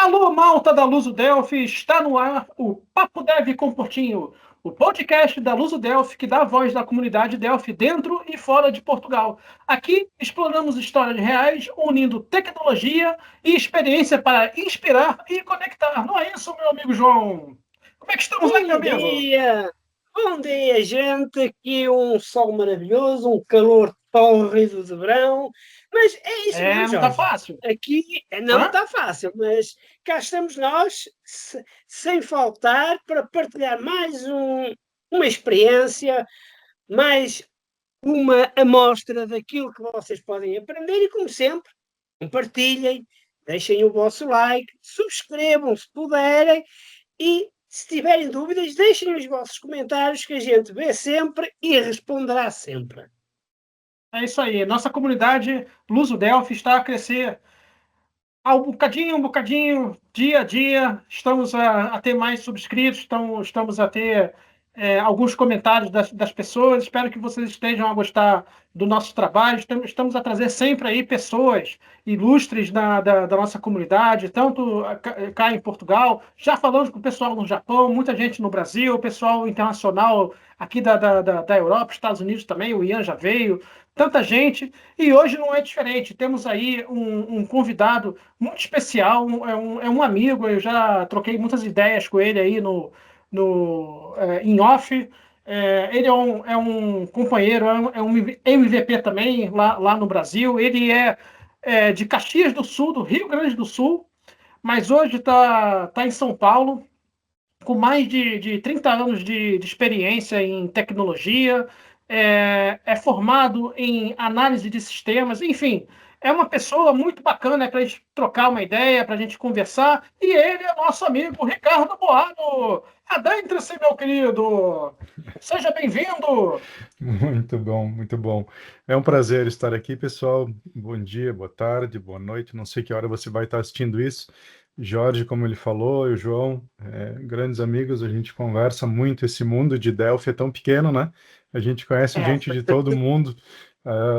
Alô, malta da Luso Delphi, está no ar o Papo Dev com Portinho, o podcast da Luso Delphi que dá a voz da comunidade Delphi dentro e fora de Portugal. Aqui exploramos histórias reais, unindo tecnologia e experiência para inspirar e conectar. Não é isso, meu amigo João? Como é que estamos aí, meu Bom amigo? dia! Bom dia, gente! Aqui um sol maravilhoso, um calor tórrido de verão, mas é isso mesmo, Não está Jorge. fácil. Aqui não Hã? está fácil, mas cá estamos nós, sem faltar, para partilhar mais uma experiência, mais uma amostra daquilo que vocês podem aprender e, como sempre, compartilhem, deixem o vosso like, subscrevam se puderem e, se tiverem dúvidas, deixem os vossos comentários que a gente vê sempre e responderá sempre. É isso aí. Nossa comunidade Luso Delphi está a crescer um bocadinho, dia a dia, estamos a ter mais subscritos, estamos a ter alguns comentários das pessoas. Espero que vocês estejam a gostar do nosso trabalho. Estamos a trazer sempre aí pessoas ilustres da nossa comunidade, tanto cá em Portugal, já falamos com o pessoal no Japão, muita gente no Brasil, pessoal internacional aqui da Europa, Estados Unidos também, o Ian já veio, tanta gente. E hoje não é diferente. Temos aí um convidado muito especial, é um amigo, eu já troquei muitas ideias com ele aí em off. Ele é um companheiro, é um MVP também lá no Brasil. Ele é de Caxias do Sul, do Rio Grande do Sul, mas hoje está em São Paulo, com mais de 30 anos de experiência em tecnologia, é formado em análise de sistemas, enfim, é uma pessoa muito bacana para a gente trocar uma ideia, para a gente conversar, e ele é nosso amigo Ricardo Boado. Adentre-se, meu querido! Seja bem-vindo! Muito bom, muito bom. É um prazer estar aqui, pessoal. Bom dia, boa tarde, boa noite. Não sei que hora você vai estar assistindo isso. Jorge, como ele falou, e o João, grandes amigos, a gente conversa muito. Esse mundo de Delphi é tão pequeno, né? A gente conhece É, gente de todo mundo.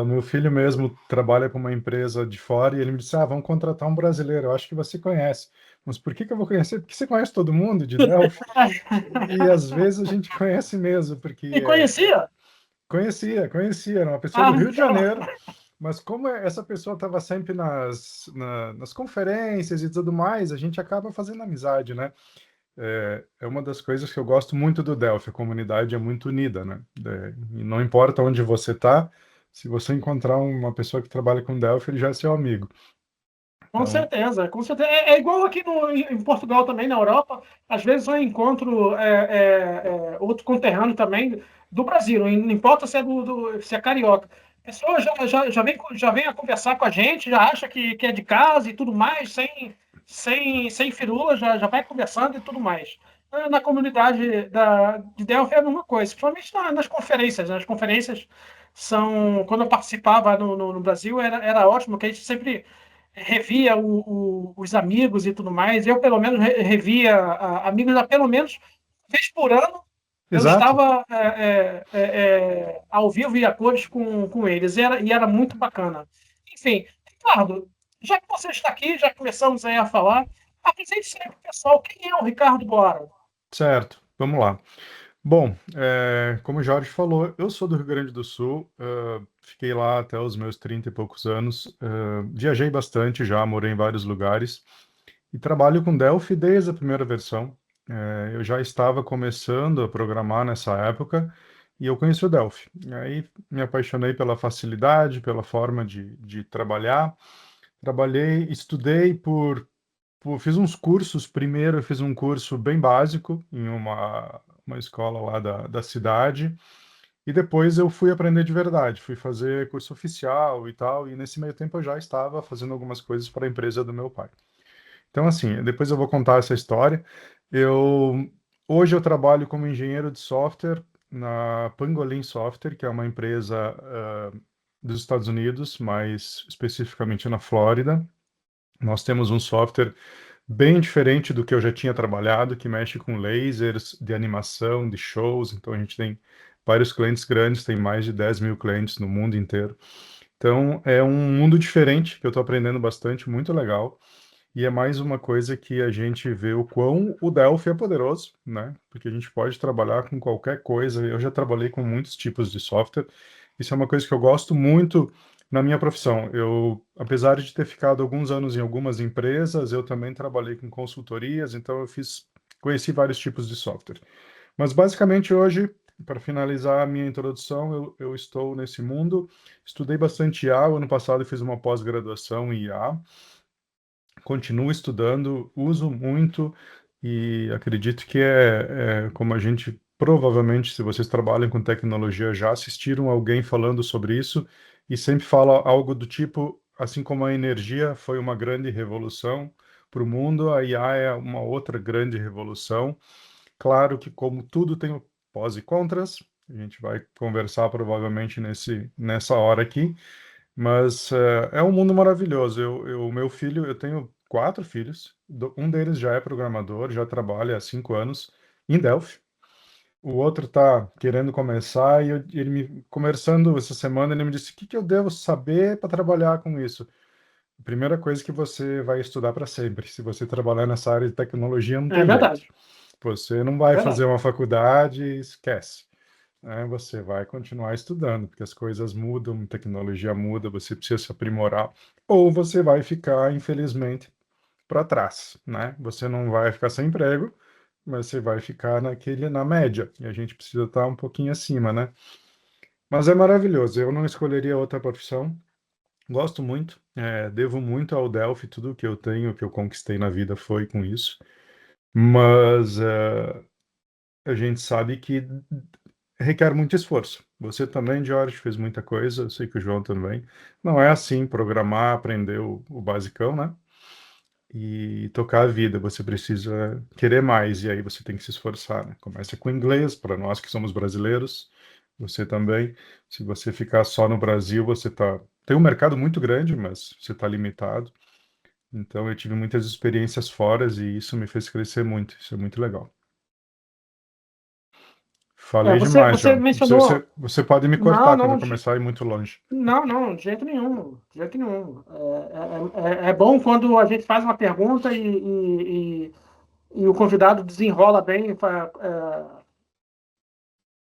Meu filho mesmo trabalha com uma empresa de fora e ele me disse: vamos contratar um brasileiro. Eu acho que você conhece. Mas por que que eu vou conhecer? Porque você conhece todo mundo de Delphi. E às vezes a gente conhece mesmo, e porque conhecia? conhecia, era uma pessoa do Ah, Rio de então, Janeiro, mas como essa pessoa estava sempre nas conferências e tudo mais, a gente acaba fazendo amizade, né? É uma das coisas que eu gosto muito do Delphi, a comunidade é muito unida, né? E não importa onde você está, se você encontrar uma pessoa que trabalha com Delphi, ele já é seu amigo. com Então, certeza, com certeza. É igual aqui em Portugal também, na Europa. Às vezes eu encontro outro conterrâneo também do Brasil, não importa se se é carioca. A pessoa já vem a conversar com a gente, já acha que é de casa e tudo mais, sem firula, já vai conversando e tudo mais. Na comunidade de Delphi é a mesma coisa, principalmente nas conferências. Né? As conferências são, quando eu participava no Brasil, era ótimo, que a gente sempre revia os amigos e tudo mais. Eu, pelo menos, revia amigos há pelo menos uma vez por ano. Eu exato. estava ao vivo e a cores com eles, e era muito bacana. Enfim, Ricardo, já que você está aqui, já começamos aí a falar, apresente-se aí para o pessoal. Quem é o Ricardo Boara? Certo, vamos lá. Bom, como o Jorge falou, eu sou do Rio Grande do Sul, fiquei lá até os meus 30 e poucos anos, viajei bastante já, morei em vários lugares e trabalho com Delphi desde a primeira versão. Eu já estava começando a programar nessa época e eu conheci o Delphi. E aí me apaixonei pela facilidade, pela forma de trabalhar. Trabalhei, estudei fiz uns cursos. Primeiro, eu fiz um curso bem básico em uma escola lá da cidade. E depois eu fui aprender de verdade. Fui fazer curso oficial e tal. E nesse meio tempo eu já estava fazendo algumas coisas para a empresa do meu pai. Então, assim, depois eu vou contar essa história. Eu, hoje eu trabalho como engenheiro de software na Pangolin Software, que é uma empresa, dos Estados Unidos, mais especificamente na Flórida. Nós temos um software bem diferente do que eu já tinha trabalhado, que mexe com lasers de animação, de shows. Então a gente tem vários clientes grandes, tem mais de 10 mil clientes no mundo inteiro. Então é um mundo diferente que eu estou aprendendo bastante, muito legal. E é mais uma coisa que a gente vê o quão o Delphi é poderoso, né? Porque a gente pode trabalhar com qualquer coisa. Eu já trabalhei com muitos tipos de software. Isso é uma coisa que eu gosto muito na minha profissão. Eu, apesar de ter ficado alguns anos em algumas empresas, eu também trabalhei com consultorias, então conheci vários tipos de software. Mas basicamente hoje, para finalizar a minha introdução, eu estou nesse mundo. Estudei bastante IA. O ano passado eu fiz uma pós-graduação em IA. Continuo estudando, uso muito e acredito que como a gente provavelmente, se vocês trabalham com tecnologia, já assistiram alguém falando sobre isso e sempre fala algo do tipo, assim como a energia foi uma grande revolução para o mundo, a IA é uma outra grande revolução. Claro que como tudo tem pós e contras, a gente vai conversar provavelmente nessa hora aqui. Mas é um mundo maravilhoso. O meu filho, eu tenho 4 filhos. Um deles já é programador, já trabalha há 5 anos em Delphi. O outro está querendo começar e ele me conversando essa semana, ele me disse: o que eu devo saber para trabalhar com isso? A primeira coisa que você vai estudar para sempre. Se você trabalhar nessa área de tecnologia, não É tem jeito. verdade, Você não é vai fazer verdade. uma faculdade e esquece, né? Você vai continuar estudando, porque as coisas mudam, a tecnologia muda, você precisa se aprimorar, ou você vai ficar, infelizmente, para trás, né? Você não vai ficar sem emprego, mas você vai ficar na média, e a gente precisa estar um pouquinho acima, né? Mas é maravilhoso, eu não escolheria outra profissão, gosto muito, devo muito ao Delphi, tudo que eu tenho, que eu conquistei na vida foi com isso, mas a gente sabe que requer muito esforço. Você também, George, fez muita coisa, eu sei que o João também. Não é assim programar, aprender o basicão, né? E tocar a vida. Você precisa querer mais, e aí você tem que se esforçar, né? Começa com inglês, para nós que somos brasileiros, você também. Se você ficar só no Brasil, tem um mercado muito grande, mas você está limitado. Então, eu tive muitas experiências fora e isso me fez crescer muito. Isso é muito legal. Falei demais, Você João. mencionou. Você pode me Não, cortar quando eu não, começar a ir muito longe. não, não, de jeito nenhum, de jeito nenhum. É bom quando a gente faz uma pergunta e o convidado desenrola bem, como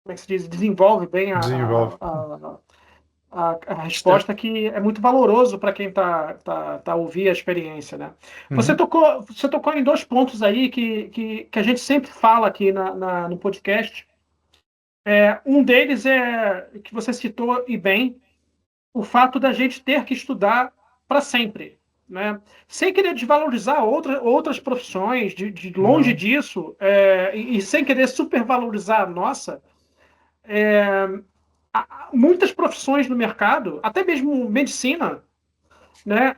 é que se diz? Desenvolve bem Desenvolve. a resposta, que é muito valoroso para quem tá ouvir a experiência, né? Uhum. Você tocou em 2 pontos aí que a gente sempre fala aqui no podcast. Um deles é que você citou e bem, o fato da gente ter que estudar para sempre, né? Sem querer desvalorizar outras profissões, de longe Não, disso, e sem querer supervalorizar a nossa, muitas profissões no mercado, até mesmo medicina, né?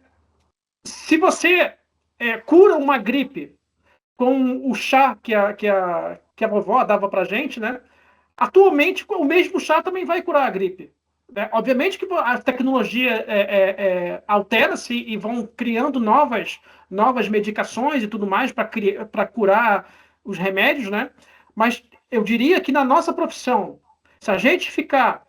Se você cura uma gripe com o chá que a vovó dava para gente, né? Atualmente, o mesmo chá também vai curar a gripe, né? Obviamente que a tecnologia altera-se e vão criando novas medicações e tudo mais para curar os remédios, né? Mas eu diria que na nossa profissão, se a gente ficar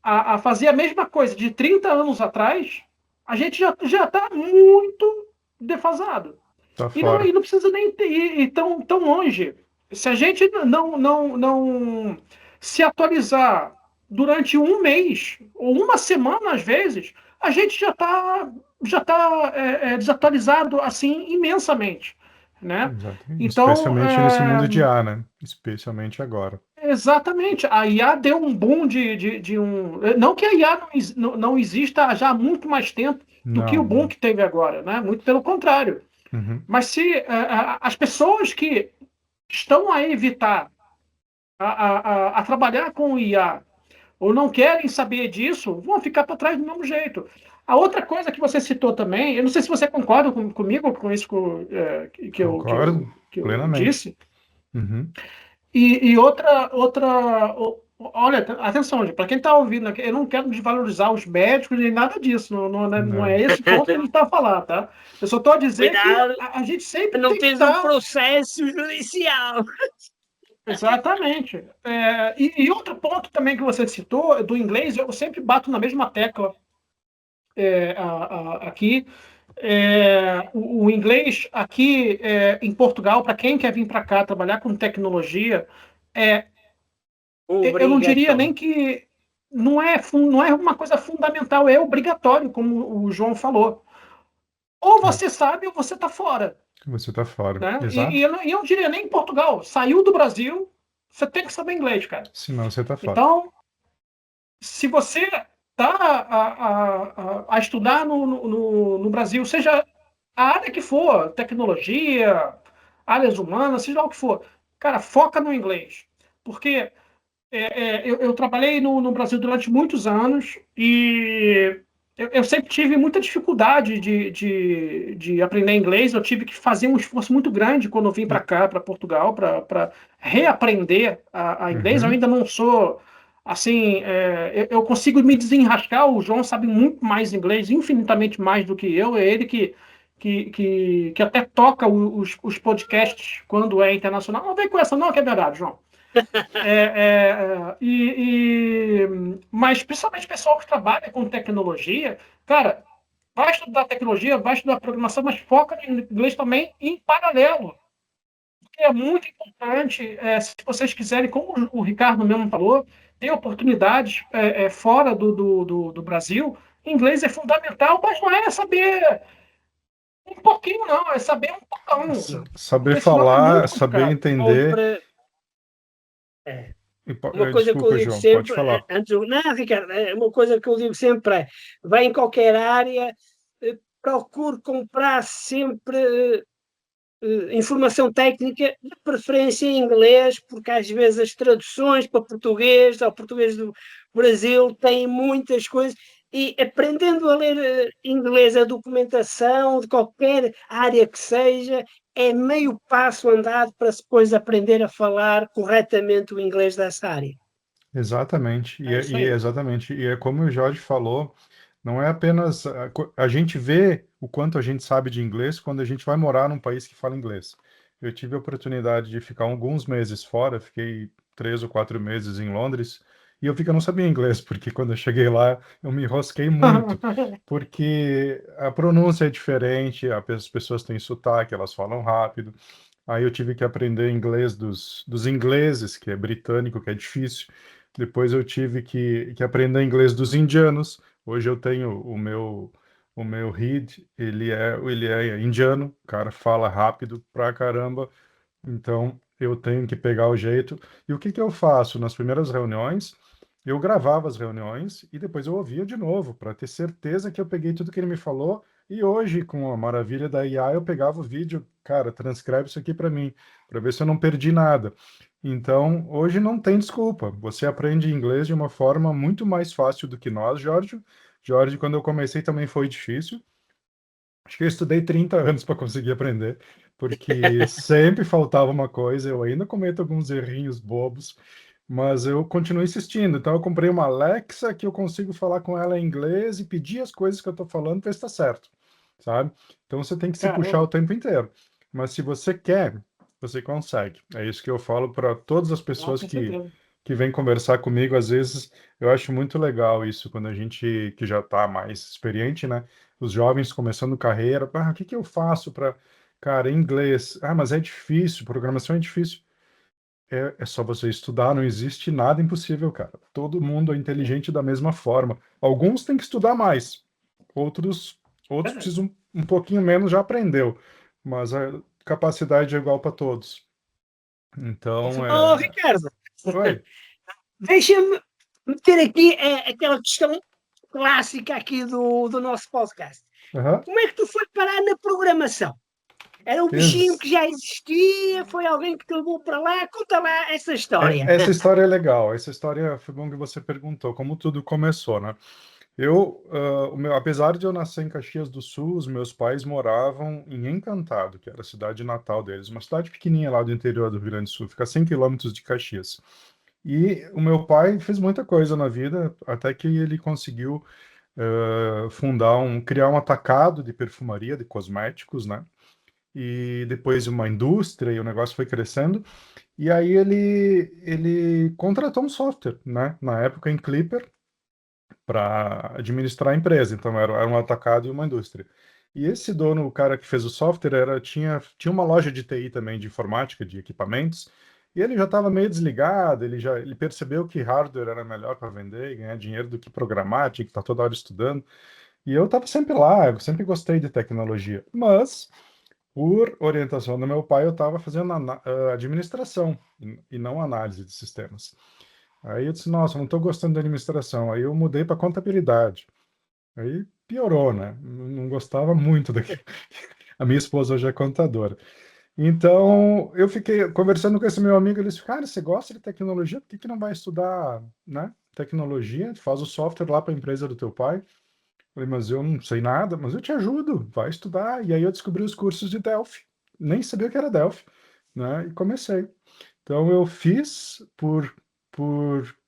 a fazer a mesma coisa de 30 anos atrás, a gente já está muito defasado. tá E fora. não precisa nem ir tão longe. Se a gente não se atualizar durante um mês, ou uma semana, às vezes, a gente já tá desatualizado assim imensamente, né? Exatamente. Então, Especialmente nesse mundo de ar, né? Especialmente agora. exatamente, a IA deu um boom de um. Não que a IA não exista já há muito mais tempo do que o Não, boom não. que teve agora, né? Muito pelo contrário. Uhum. Mas se as pessoas que estão a evitar a trabalhar com o IA ou não querem saber disso, vão ficar para trás do mesmo jeito. A outra coisa que você citou também, eu não sei se você concorda comigo com isso que eu, que Concordo eu, que eu plenamente. disse. Uhum. E olha, atenção, para quem está ouvindo aqui, eu não quero desvalorizar os médicos nem nada disso, não é Não. esse ponto que a gente está a falar, tá? Eu só estou a dizer que Cuidado, a gente sempre não tem que tens um estar. processo judicial. Exatamente. E outro ponto também que você citou, do inglês, eu sempre bato na mesma tecla aqui, O inglês aqui em Portugal, para quem quer vir para cá trabalhar com tecnologia, é, eu não diria nem Obrigatório. que não é uma coisa fundamental, é obrigatório, como o João falou. Ou É, você sabe ou você está fora. você está fora. Né? E Exato. eu não diria nem em Portugal. Saiu do Brasil, você tem que saber inglês, cara. Senão você está fora. Então, se você está a estudar no Brasil, seja a área que for, tecnologia, áreas humanas, seja lá o que for, cara, foca no inglês. Porque eu trabalhei no Brasil durante muitos anos e eu sempre tive muita dificuldade de aprender inglês. Eu tive que fazer um esforço muito grande quando eu vim para cá, para Portugal, para reaprender a inglês. Eu Uhum. ainda não sou assim. Eu consigo me desenrascar. O João sabe muito mais inglês, infinitamente mais do que eu. É ele que até toca os podcasts quando é internacional. Não vem com essa, não, que é verdade, João. Mas principalmente o pessoal que trabalha com tecnologia, cara, vai estudar tecnologia, vai estudar programação, mas foca no inglês também em paralelo. Porque é muito importante, se vocês quiserem, como o Ricardo mesmo falou, ter oportunidades fora do Brasil. Inglês é fundamental, mas não é saber um pouquinho, não, é saber um poucão. Saber Porque senão é falar, muito saber complicado. Ou entender. para, é, uma coisa que eu Desculpa, digo João, pode sempre, falar. não, Ricardo, uma coisa que eu digo sempre é, vai em qualquer área, procure comprar sempre informação técnica, de preferência em inglês, porque às vezes as traduções para português, ao português do Brasil, têm muitas coisas, e aprendendo a ler inglês, a documentação de qualquer área que seja, é meio passo andado para depois aprender a falar corretamente o inglês dessa área. Exatamente, É isso e aí. exatamente, e é como o Jorge falou, não é apenas a gente vê o quanto a gente sabe de inglês quando a gente vai morar num país que fala inglês. Eu tive a oportunidade de ficar alguns meses fora, fiquei 3 ou 4 meses em Londres, e eu vi que eu não sabia inglês, porque quando eu cheguei lá eu me enrosquei muito, porque a pronúncia é diferente, as pessoas têm sotaque, elas falam rápido. Aí eu tive que aprender inglês dos ingleses, que é britânico, que é difícil. Depois eu tive que aprender inglês dos indianos. Hoje eu tenho o meu Reed, ele é indiano, o cara fala rápido pra caramba, então eu tenho que pegar o jeito. E o que que eu faço? Nas primeiras reuniões, eu gravava as reuniões e depois eu ouvia de novo, para ter certeza que eu peguei tudo que ele me falou. E hoje, com a maravilha da IA, eu pegava o vídeo, cara, transcreve isso aqui para mim, para ver se eu não perdi nada. Então, hoje não tem desculpa. Você aprende inglês de uma forma muito mais fácil do que nós, Jorge. Jorge, quando eu comecei também foi difícil. Acho que eu estudei 30 anos para conseguir aprender, porque sempre faltava uma coisa. Eu ainda cometo alguns errinhos bobos, mas eu continuo insistindo. Então, eu comprei uma Alexa que eu consigo falar com ela em inglês e pedir as coisas que eu estou falando para ver se está certo, sabe? Então, você tem que se puxar o Caramba, tempo inteiro. Mas se você quer, você consegue. É isso que eu falo para todas as não, pessoas com que, certeza. que vêm conversar comigo. Às vezes, eu acho muito legal isso, quando a gente que já está mais experiente, né? Os jovens começando carreira, o que que eu faço para, cara, inglês? Ah, mas é difícil, programação é difícil. É só você estudar, não existe nada impossível, cara. Todo mundo é inteligente da mesma forma. Alguns têm que estudar mais, outros, outros precisam um pouquinho menos, já aprendeu, mas a capacidade é igual para todos. Então, Oh, Ricardo, oi. deixa-me meter aqui aquela questão clássica aqui do nosso podcast. Aham. Como é que tu foi parar na programação? Era um bichinho Ex- que já existia? Foi alguém que te levou para lá? Conta lá essa história. Essa história é legal. Essa história foi bom que você perguntou, como tudo começou, né? Apesar de eu nascer em Caxias do Sul, os meus pais moravam em Encantado, que era a cidade natal deles, uma cidade pequenininha lá do interior do Rio Grande do Sul, fica a 100 quilômetros de Caxias. E o meu pai fez muita coisa na vida, até que ele conseguiu criar um atacado de perfumaria, de cosméticos, né? E depois uma indústria, e o negócio foi crescendo. E aí ele contratou um software, né? Na época em Clipper, para administrar a empresa. Então era um atacado e uma indústria. E esse dono, o cara que fez o software, tinha uma loja de TI também, de informática, de equipamentos, e ele já estava meio desligado, ele percebeu que hardware era melhor para vender e ganhar dinheiro do que programar, tinha que estar toda hora estudando. E eu estava sempre lá, eu sempre gostei de tecnologia. Mas, por orientação do meu pai, eu estava fazendo administração e não análise de sistemas. Aí eu disse, nossa, não estou gostando de administração. Aí eu mudei para contabilidade. Aí piorou, né? Não gostava muito daquilo. A minha esposa hoje é contadora. Então, eu fiquei conversando com esse meu amigo, ele disse, cara, você gosta de tecnologia? Por que que não vai estudar, né? Tecnologia, faz o software lá para a empresa do teu pai. Falei, mas eu não sei nada, mas eu te ajudo, vai estudar. E aí eu descobri os cursos de Delphi. Nem sabia o que era Delphi, né? E comecei. Então eu fiz por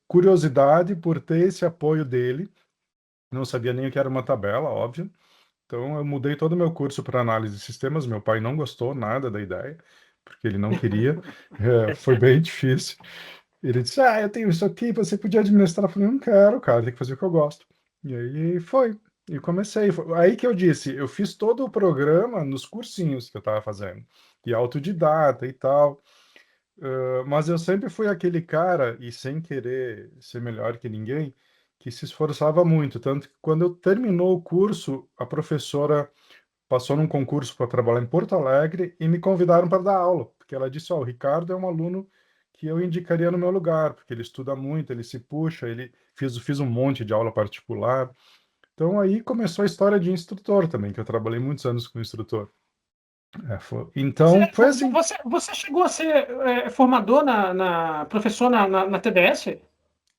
curiosidade, por ter esse apoio dele. Não sabia nem o que era uma tabela, óbvio. Então eu mudei todo o meu curso para análise de sistemas. Meu pai não gostou nada da ideia, porque ele não queria. Foi bem difícil. Ele disse: Ah, eu tenho isso aqui, você podia administrar. Eu falei: Não quero, cara, tem que fazer o que eu gosto. E aí foi. E comecei. Aí que eu disse: Eu fiz todo o programa nos cursinhos que eu estava fazendo, e autodidata e tal. Mas eu sempre fui aquele cara, e sem querer ser melhor que ninguém, que se esforçava muito. Tanto que quando eu terminou o curso, a professora passou num concurso para trabalhar em Porto Alegre e me convidaram para dar aula, porque ela disse: Ó, o Ricardo é um aluno que eu indicaria no meu lugar, porque ele estuda muito, ele se puxa, fiz um monte de aula particular. Então aí começou a história de instrutor também, que eu trabalhei muitos anos com instrutor. Então foi assim. Você chegou a ser formador, professor na TDS?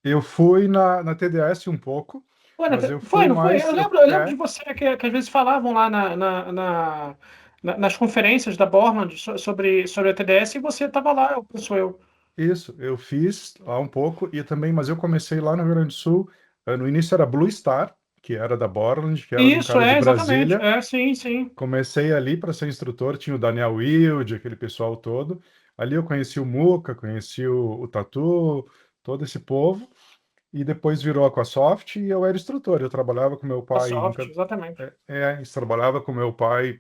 Eu fui na TDS um pouco, mas eu fui Não foi? mais. Eu lembro de você que às vezes falavam lá nas conferências da Borland sobre a TDS e você estava lá, sou eu. Isso, eu fiz lá um pouco e também, mas eu comecei lá no Rio Grande do Sul. No início era Blue Star, que era da Borland, que era de um Isso, cara de exatamente. Brasília. Sim, sim. Comecei ali para ser instrutor, tinha o Daniel Wilde, aquele pessoal todo. Ali eu conheci o Muca, conheci o Tatu, todo esse povo. E depois virou Aquasoft e eu era instrutor. Eu trabalhava com meu A pai Soft, exatamente. trabalhava com meu pai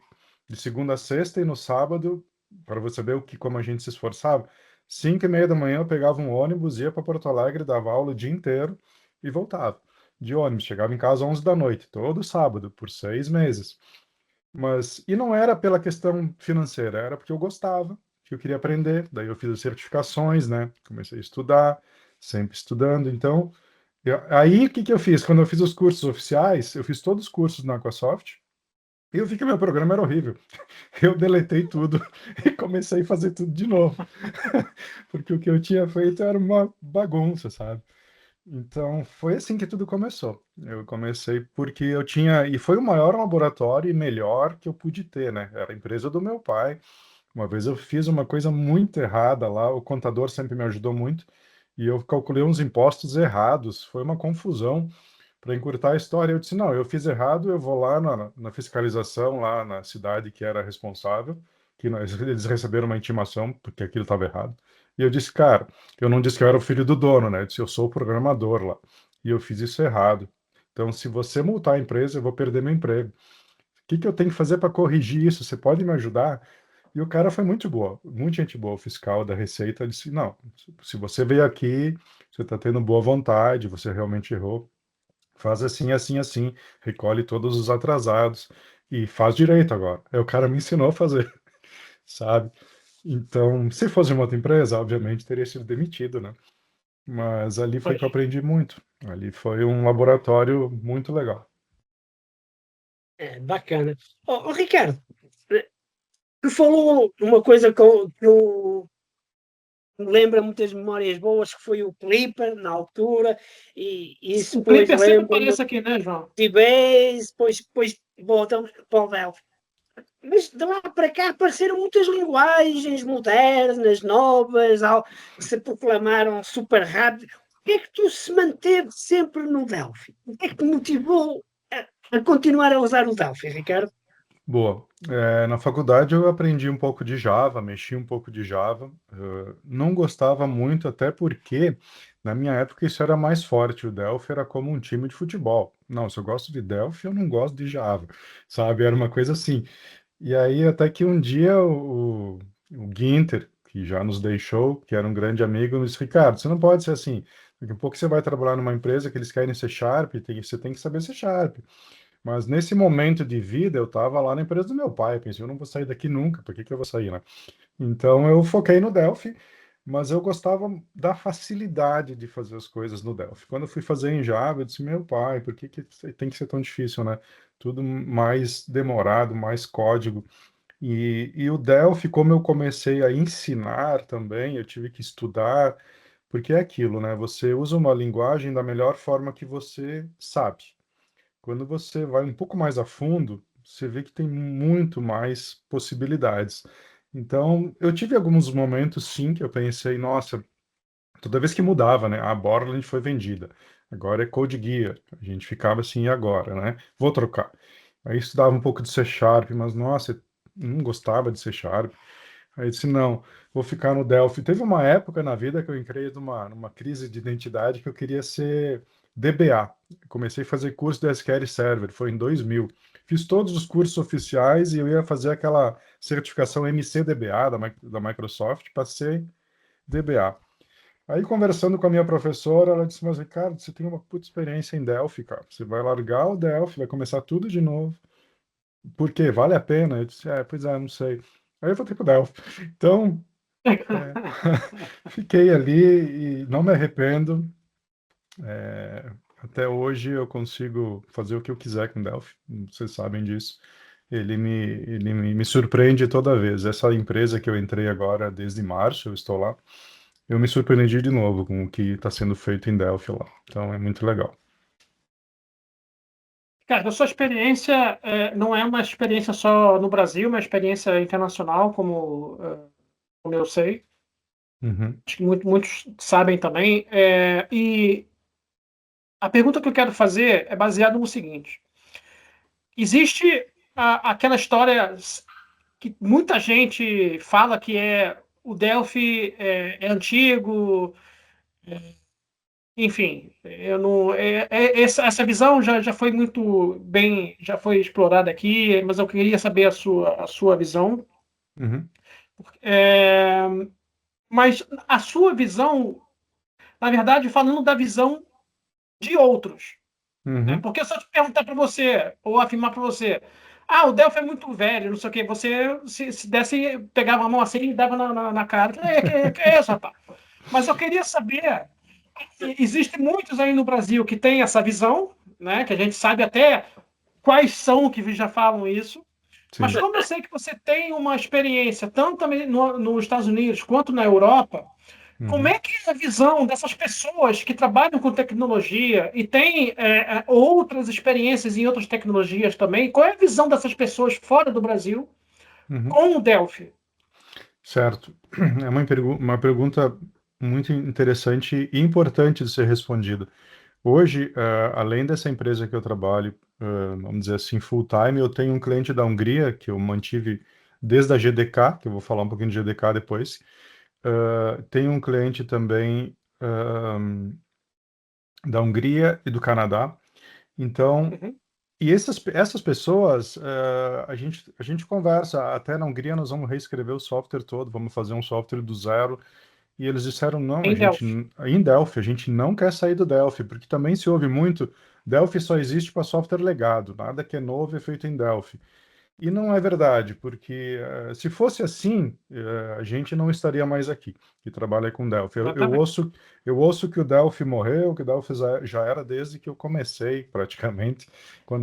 de segunda a sexta e no sábado, para você ver como a gente se esforçava, 5:30 da manhã eu pegava um ônibus, ia para Porto Alegre, dava aula o dia inteiro e voltava de ônibus. Chegava em casa às 11 da noite, todo sábado, por 6 meses. E não era pela questão financeira, era porque eu gostava, que eu queria aprender. Daí eu fiz as certificações, né? Comecei a estudar, sempre estudando. Então, aí o que que eu fiz? Quando eu fiz os cursos oficiais, eu fiz todos os cursos na Aquasoft e eu vi que meu programa era horrível. Eu deletei tudo e comecei a fazer tudo de novo. Porque o que eu tinha feito era uma bagunça, sabe? Então, foi assim que tudo começou. Eu comecei porque eu tinha, e foi o maior laboratório e melhor que eu pude ter, né? Era a empresa do meu pai. Uma vez eu fiz uma coisa muito errada lá, o contador sempre me ajudou muito, e eu calculei uns impostos errados. Foi uma confusão. Para encurtar a história, eu disse: não, eu fiz errado, eu vou lá na fiscalização, lá na cidade que era responsável, eles receberam uma intimação porque aquilo estava errado. E eu disse: cara, eu não disse que eu era o filho do dono, né? Eu disse: eu sou o programador lá. E eu fiz isso errado. Então, se você multar a empresa, eu vou perder meu emprego. O que que eu tenho que fazer para corrigir isso? Você pode me ajudar? E o cara foi muito boa, muito gente boa, o fiscal da Receita. Ele disse: não, se você veio aqui, você está tendo boa vontade, você realmente errou. Faz assim, assim, assim, recolhe todos os atrasados e faz direito agora. Aí o cara me ensinou a fazer, sabe? Então, se fosse uma outra empresa, obviamente teria sido demitido, né? Mas ali foi Pois. que eu aprendi muito. Ali foi um laboratório muito legal. Bacana. Ricardo, tu falou uma coisa que eu me lembra muitas memórias boas, que foi o Clipper na altura, e isso O depois Clipper sempre lembro-me aparece aqui, né, João? de Base, depois voltamos para o Delphi. Mas de lá para cá apareceram muitas linguagens modernas, novas, que se proclamaram super rápido. O que é que tu se manteve sempre no Delphi? O que é que te motivou a continuar a usar o Delphi, Ricardo? Boa. Na faculdade eu aprendi um pouco de Java, mexi um pouco de Java. Não gostava muito, até porque na minha época isso era mais forte. O Delphi era como um time de futebol. Não, se eu gosto de Delphi, eu não gosto de Java, sabe? Era uma coisa assim. E aí, até que um dia o Guinter, que já nos deixou, que era um grande amigo, me disse: Ricardo, você não pode ser assim. Daqui a pouco você vai trabalhar numa empresa que eles querem ser Sharp, você tem que saber ser Sharp. Mas nesse momento de vida, eu estava lá na empresa do meu pai. Pensei, eu não vou sair daqui nunca, por que que eu vou sair, né? Então eu foquei no Delphi, mas eu gostava da facilidade de fazer as coisas no Delphi. Quando eu fui fazer em Java, eu disse, meu pai, por que que tem que ser tão difícil, né? Tudo mais demorado, mais código. E o Delphi, como eu comecei a ensinar também, eu tive que estudar, porque é aquilo, né? Você usa uma linguagem da melhor forma que você sabe. Quando você vai um pouco mais a fundo, você vê que tem muito mais possibilidades. Então, eu tive alguns momentos, sim, que eu pensei, nossa, toda vez que mudava, né? A Borland foi vendida. Agora é Code Gear. A gente ficava assim, e agora, né? Vou trocar. Aí estudava um pouco de C Sharp, mas nossa, eu não gostava de C Sharp. Aí eu disse, não, vou ficar no Delphi. Teve uma época na vida que eu entrei numa crise de identidade que eu queria ser DBA. Comecei a fazer curso de SQL Server, foi em 2000. Fiz todos os cursos oficiais e eu ia fazer aquela certificação MCDBA da Microsoft para ser DBA. Aí, conversando com a minha professora, ela disse, mas Ricardo, você tem uma puta experiência em Delphi, cara. Você vai largar o Delphi, vai começar tudo de novo. Por quê? Vale a pena? Eu disse, pois é, não sei. Aí eu voltei pro Delphi. Então, é, fiquei ali e não me arrependo. É, até hoje eu consigo fazer o que eu quiser com Delphi. Vocês sabem disso. Me surpreende toda vez. Essa empresa que eu entrei agora, desde março, eu estou lá. Eu me surpreendi de novo com o que está sendo feito em Delphi lá. Então é muito legal. Cara, a sua experiência não é uma experiência só no Brasil, uma experiência internacional, como eu sei. Uhum, Acho que muitos sabem também. E a pergunta que eu quero fazer é baseada no seguinte: existe aquela história que muita gente fala que o Delphi é antigo, enfim, eu não, essa visão já foi muito bem, já foi explorada aqui, mas eu queria saber a sua visão. uhum, É, mas a sua visão, na verdade, falando da visão de outros. Né? uhum, Porque se eu te perguntar para você, ou afirmar para você, o Delphi é muito velho, não sei o quê, você, se desse, pegava a mão assim e dava na cara. Que é isso, rapaz? Mas eu queria saber, existem muitos aí no Brasil que têm essa visão, né? Que a gente sabe até quais são que já falam isso. Mas sim. como eu sei que você tem uma experiência tanto também nos Estados Unidos quanto na Europa, como Uhum. é que é a visão dessas pessoas que trabalham com tecnologia e têm outras experiências em outras tecnologias também? Qual é a visão dessas pessoas fora do Brasil Uhum. com o Delphi? Certo. É uma pergunta muito interessante e importante de ser respondida. Hoje, além dessa empresa que eu trabalho, vamos dizer assim, full time, eu tenho um cliente da Hungria que eu mantive desde a GDK, que eu vou falar um pouquinho de GDK depois. Tenho um cliente também da Hungria e do Canadá. Então, Uhum. e essas pessoas, a gente conversa. Até na Hungria nós vamos reescrever o software todo, vamos fazer um software do zero. E eles disseram, não, Em Delphi. em Delphi, a gente não quer sair do Delphi, porque também se ouve muito, Delphi só existe para software legado, nada que é novo é feito em Delphi. E não é verdade, porque se fosse assim, a gente não estaria mais aqui, que trabalha com Delphi. Exatamente. Eu ouço que o Delphi morreu, que o Delphi já era desde que eu comecei, praticamente.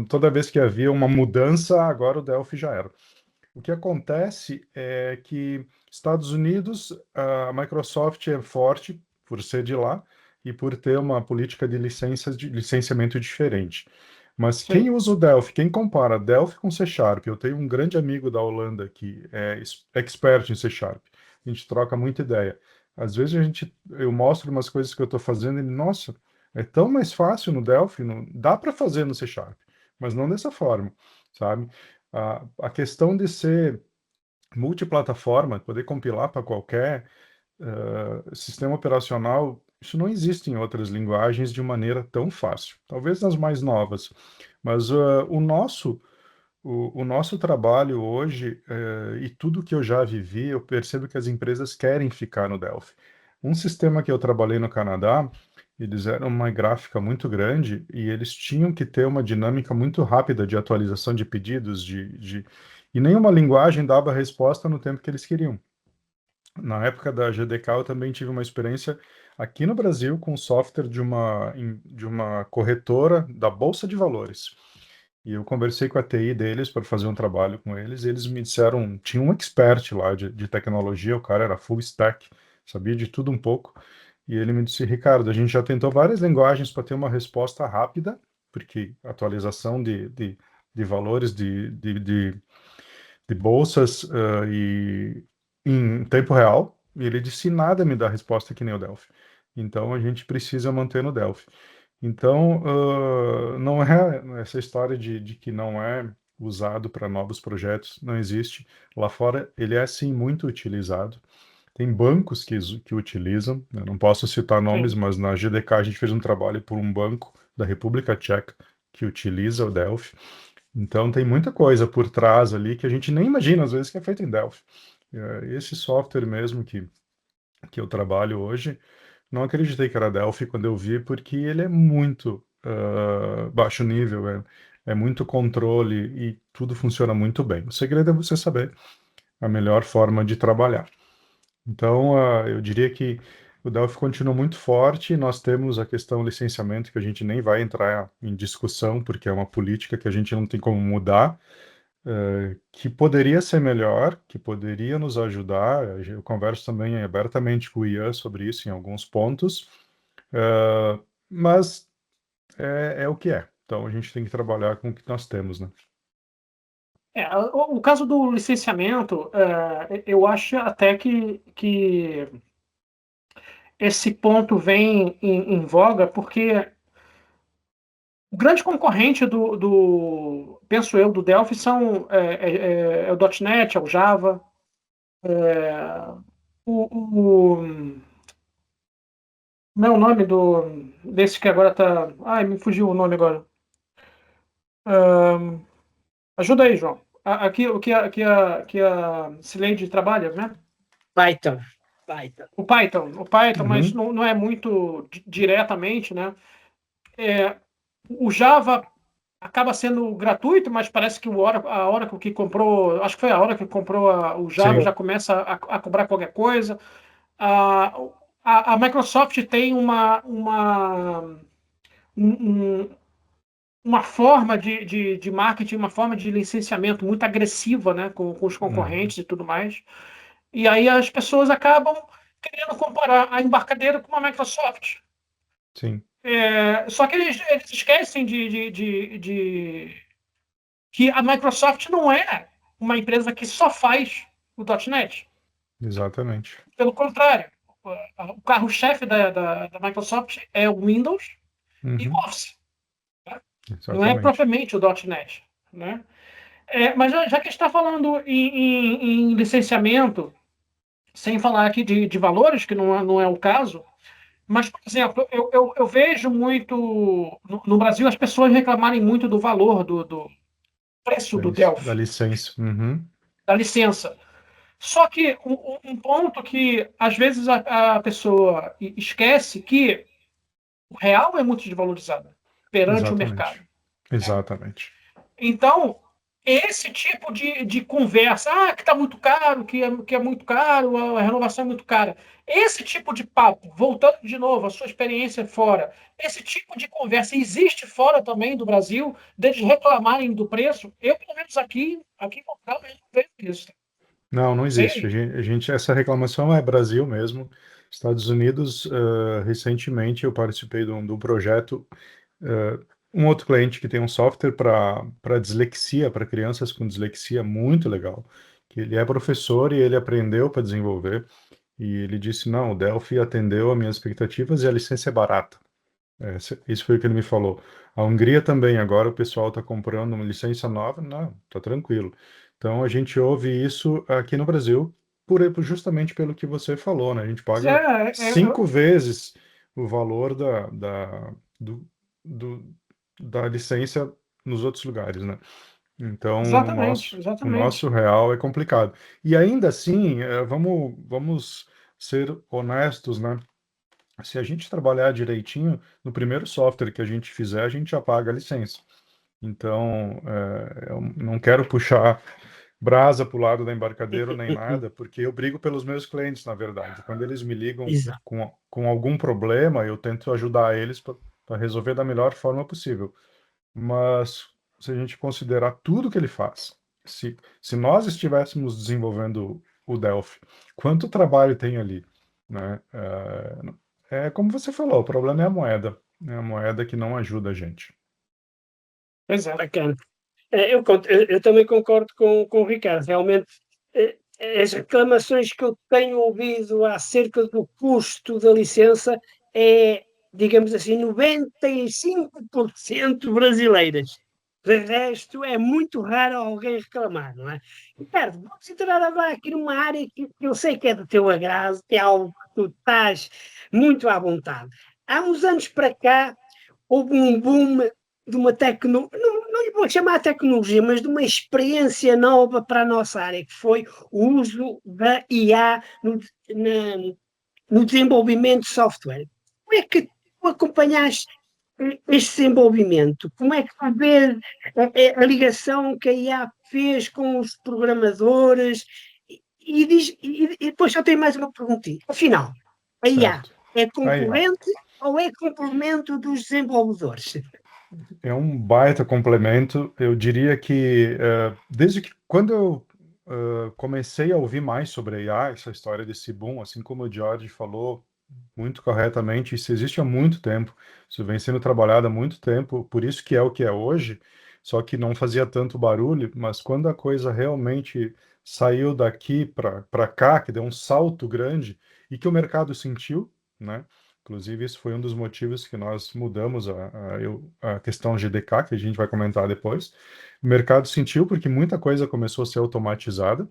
Toda vez que havia uma mudança, agora o Delphi já era. O que acontece é que Estados Unidos, a Microsoft é forte por ser de lá e por ter uma política de licenciamento diferente. Mas quem Sim. usa o Delphi, quem compara Delphi com C Sharp, eu tenho um grande amigo da Holanda que é expert em C Sharp. A gente troca muita ideia. Às vezes eu mostro umas coisas que eu estou fazendo e, nossa, é tão mais fácil no Delphi, dá para fazer no C Sharp, mas não dessa forma, sabe? A questão de ser multiplataforma, poder compilar para qualquer sistema operacional, isso não existe em outras linguagens de maneira tão fácil. Talvez nas mais novas, mas o nosso trabalho hoje, e tudo que eu já vivi, eu percebo que as empresas querem ficar no Delphi. Um sistema que eu trabalhei no Canadá, eles eram uma gráfica muito grande e eles tinham que ter uma dinâmica muito rápida de atualização de pedidos, e nenhuma linguagem dava resposta no tempo que eles queriam. Na época da GDK, eu também tive uma experiência aqui no Brasil com software de uma corretora da Bolsa de Valores. E eu conversei com a TI deles para fazer um trabalho com eles, e eles me disseram, tinha um expert lá de tecnologia, o cara era full stack, sabia de tudo um pouco, e ele me disse, Ricardo, a gente já tentou várias linguagens para ter uma resposta rápida, porque atualização de valores de bolsas e em tempo real, e ele disse, nada me dá resposta que nem o Delphi. Então a gente precisa manter no Delphi. Então, não é essa história de que não é usado para novos projetos, não existe. Lá fora, ele é sim muito utilizado. Tem bancos que utilizam, eu não posso citar nomes, Sim. mas na GDK a gente fez um trabalho por um banco da República Tcheca que utiliza o Delphi. Então, tem muita coisa por trás ali que a gente nem imagina, às vezes, que é feito em Delphi. Esse software mesmo que eu trabalho hoje, não acreditei que era Delphi quando eu vi, porque ele é muito baixo nível, é muito controle e tudo funciona muito bem. O segredo é você saber a melhor forma de trabalhar. Então, eu diria que o Delphi continua muito forte. Nós temos a questão licenciamento, que a gente nem vai entrar em discussão, porque é uma política que a gente não tem como mudar, que poderia ser melhor, que poderia nos ajudar. Eu converso também abertamente com o Ian sobre isso em alguns pontos, mas é o que é. Então a gente tem que trabalhar com o que nós temos, né? O caso do licenciamento, eu acho até que esse ponto vem em voga, porque o grande concorrente penso eu, do Delphi é o .NET, é o Java, o não é o nome desse que agora tá. Ai, me fugiu o nome agora. Ajuda aí, João. Aqui o que a Cileide trabalha, né? Python. Python. O Python, mas Uhum. não é muito diretamente, né? O Java acaba sendo gratuito, mas parece que a Oracle que comprou, acho que foi a Oracle que comprou o Java, Sim. já começa a cobrar qualquer coisa. A, a Microsoft tem um- uma forma de marketing, uma forma de licenciamento muito agressiva, né, com os Uhum. concorrentes e tudo mais. E aí as pessoas acabam querendo comparar a embarcadeira com a Microsoft. Sim, Só que eles esquecem que a Microsoft não é uma empresa que só faz o .NET. exatamente. Pelo contrário, o carro-chefe da Microsoft é o Windows e o Uhum. Office. Não é Exatamente. propriamente o .NET, né? Mas já que está falando em licenciamento, sem falar aqui de valores, que não é o caso, mas, por exemplo, eu vejo muito no Brasil as pessoas reclamarem muito do valor do preço do Da Delphi, licença. Uhum. da licença. Só que um ponto que às vezes a pessoa esquece que o real é muito desvalorizado perante o mercado, Exatamente. né? Exatamente. Então, esse tipo de conversa, que está muito caro, que é muito caro, a renovação é muito cara. Esse tipo de papo, voltando de novo à sua experiência fora, esse tipo de conversa existe fora também do Brasil, deles reclamarem do preço? Eu, pelo menos aqui em Portugal, eu não vejo isso. Não, não Sei existe. aí. Essa reclamação é Brasil mesmo. Estados Unidos, recentemente eu participei de um projeto, um outro cliente que tem um software para dislexia, para crianças com dislexia, muito legal. Que ele é professor e ele aprendeu para desenvolver. E ele disse, não, o Delphi atendeu as minhas expectativas e a licença é barata. Isso foi o que ele me falou. A Hungria também, agora o pessoal está comprando uma licença nova, não, tá tranquilo. Então a gente ouve isso aqui no Brasil, justamente pelo que você falou, né? A gente Pois paga é, 5 vezes o valor do, do- da licença nos outros lugares, né? Então exatamente, o nosso exatamente. real é complicado. E ainda assim, vamos ser honestos, né? Se a gente trabalhar direitinho, no primeiro software que a gente fizer, a gente já paga a licença. Então, eu não quero puxar brasa para o lado da embarcadeira nem nada, porque eu brigo pelos meus clientes, na verdade. Quando eles me ligam Exato. com algum problema, eu tento ajudar eles para resolver da melhor forma possível. Mas se a gente considerar tudo que ele faz, se nós estivéssemos desenvolvendo o Delphi, quanto trabalho tem ali, né? É como você falou, o problema é a moeda. É a moeda que não ajuda a gente. Pois é. Bacana. Eu também concordo com o Ricardo. Realmente, as reclamações que eu tenho ouvido acerca do custo da licença é, digamos assim, 95% brasileiras. De resto, é muito raro alguém reclamar, não é? Ricardo, vamos entrar agora aqui numa área que eu sei que é do teu agrado, que é algo que tu estás muito à vontade. Há uns anos para cá, houve um boom de uma tecnologia, não lhe vou chamar de tecnologia, mas de uma experiência nova para a nossa área, que foi o uso da IA no desenvolvimento de software. Como é que tu acompanhaste este desenvolvimento? Como é que tu vês a ligação que a IA fez com os programadores? E depois só tenho mais uma perguntinha. Afinal, a IA Certo. é Aí, ó, concorrente ou é complemento dos desenvolvedores? é um baita complemento. Eu diria que desde que quando eu comecei a ouvir mais sobre a IA, essa história desse boom, assim como o George falou muito corretamente, isso existe há muito tempo, isso vem sendo trabalhado há muito tempo, por isso que é o que é hoje, só que não fazia tanto barulho, mas quando a coisa realmente saiu daqui para cá, que deu um salto grande e que o mercado sentiu, né? Inclusive, isso foi um dos motivos que nós mudamos a questão GDK, que a gente vai comentar depois. O mercado sentiu porque muita coisa começou a ser automatizada.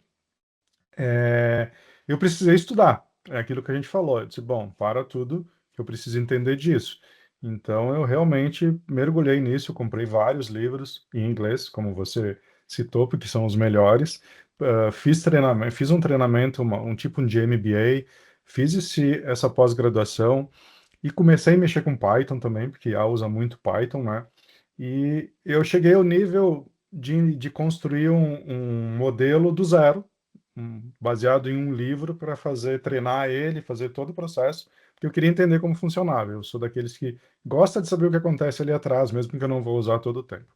Eu precisei estudar. É aquilo que a gente falou. Eu disse, bom, para tudo, que eu preciso entender disso. Então, eu realmente mergulhei nisso. Eu comprei vários livros em inglês, como você citou, porque são os melhores. Fiz treinamento, fiz um treinamento, um tipo de MBA, fiz essa pós-graduação. E comecei a mexer com Python também, porque a usa muito Python, né? E eu cheguei ao nível de construir um modelo do zero, baseado em um livro, para treinar ele, fazer todo o processo, porque eu queria entender como funcionava. Eu sou daqueles que gosta de saber o que acontece ali atrás, mesmo que eu não vou usar todo o tempo.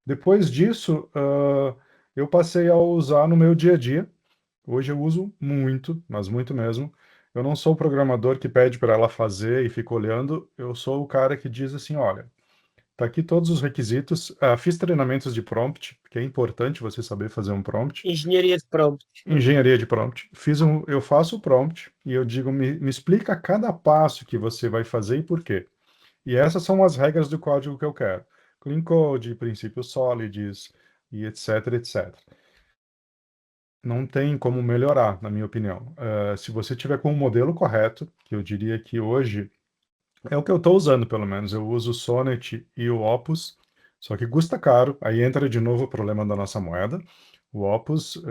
Depois disso, eu passei a usar no meu dia a dia. Hoje eu uso muito, mas muito mesmo. Eu não sou o programador que pede para ela fazer e fica olhando. Eu sou o cara que diz assim, olha, tá aqui todos os requisitos. Fiz treinamentos de prompt, porque é importante você saber fazer um prompt. Engenharia de prompt. Engenharia de prompt. Eu faço o prompt e eu digo, me explica cada passo que você vai fazer e por quê. E essas são as regras do código que eu quero. Clean code, princípios sólidos e etc, etc. Não tem como melhorar, na minha opinião. Se você tiver com o modelo correto, que eu diria que hoje é o que eu estou usando, pelo menos. Eu uso o Sonnet e o Opus, só que custa caro. Aí entra de novo o problema da nossa moeda. O Opus,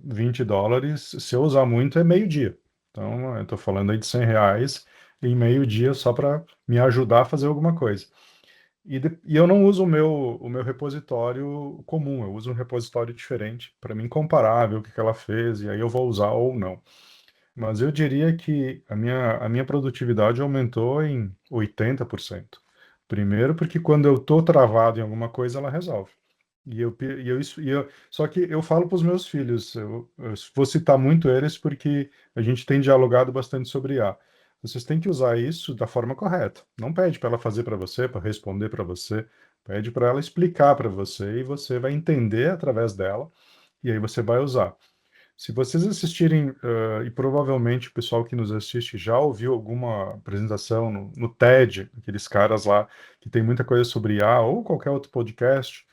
$20, se eu usar muito, é meio dia. Então, eu estou falando aí de R$ 100 em meio dia só para me ajudar a fazer alguma coisa. E eu não uso o meu repositório comum, eu uso um repositório diferente para mim comparar, ver o que ela fez, e aí eu vou usar ou não. Mas eu diria que a minha produtividade aumentou em 80%. Primeiro, porque quando eu estou travado em alguma coisa, ela resolve. Só que eu falo para os meus filhos, eu vou citar muito eles porque a gente tem dialogado bastante sobre IA. Vocês têm que usar isso da forma correta. Não pede para ela fazer para você, para responder para você. Pede para ela explicar para você e você vai entender através dela e aí você vai usar. Se vocês assistirem, e provavelmente o pessoal que nos assiste já ouviu alguma apresentação no TED, aqueles caras lá que tem muita coisa sobre IA, ou qualquer outro podcast,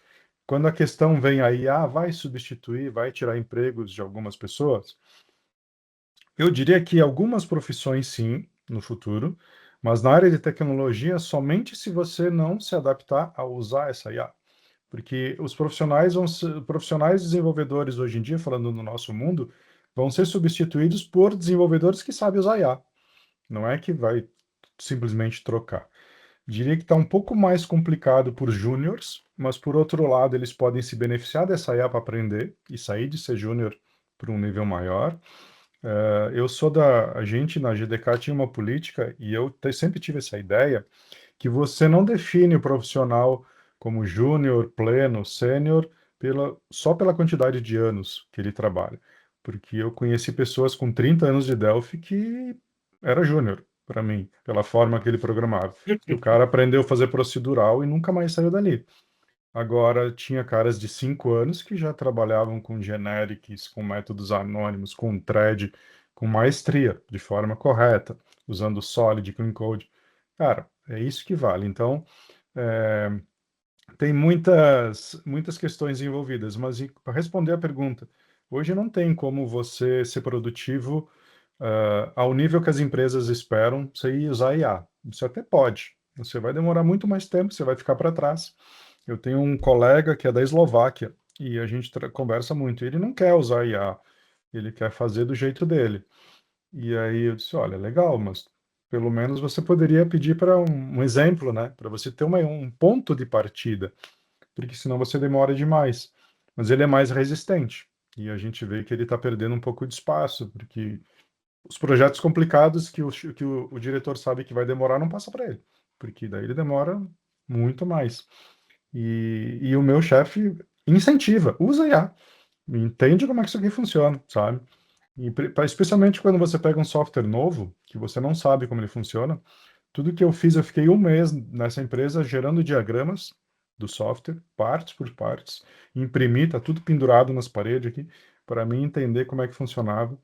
quando a questão vem aí, vai substituir, vai tirar empregos de algumas pessoas, eu diria que algumas profissões sim, no futuro, mas na área de tecnologia, somente se você não se adaptar a usar essa IA. Porque os profissionais desenvolvedores hoje em dia, falando no nosso mundo, vão ser substituídos por desenvolvedores que sabem usar IA. Não é que vai simplesmente trocar. Diria que está um pouco mais complicado por júniors, mas por outro lado, eles podem se beneficiar dessa IA para aprender e sair de ser júnior para um nível maior. A gente na GDK tinha uma política, e eu sempre tive essa ideia, que você não define o profissional como júnior, pleno, sênior, só pela quantidade de anos que ele trabalha. Porque eu conheci pessoas com 30 anos de Delphi que era júnior, para mim, pela forma que ele programava. E o cara aprendeu a fazer procedural e nunca mais saiu dali. Agora, tinha caras de 5 anos que já trabalhavam com generics, com métodos anônimos, com thread, com maestria, de forma correta, usando Solid, Clean Code. Cara, é isso que vale. Então, é, tem muitas questões envolvidas, mas para responder a pergunta, hoje não tem como você ser produtivo ao nível que as empresas esperam, você ir usar IA. Você até pode. Você vai demorar muito mais tempo, você vai ficar para trás. Eu tenho um colega que é da Eslováquia e a gente conversa muito. Ele não quer usar IA, ele quer fazer do jeito dele. E aí eu disse, olha, legal, mas pelo menos você poderia pedir para um exemplo, né? Para você ter um ponto de partida, porque senão você demora demais. Mas ele é mais resistente. E a gente vê que ele está perdendo um pouco de espaço, porque os projetos complicados que o diretor sabe que vai demorar não passa para ele, porque daí ele demora muito mais. E o meu chefe incentiva, usa IA, entende como é que isso aqui funciona, sabe? E especialmente quando você pega um software novo, que você não sabe como ele funciona, tudo que eu fiz, eu fiquei um mês nessa empresa gerando diagramas do software, partes por partes, imprimi, tá tudo pendurado nas paredes aqui, para mim entender como é que funcionava.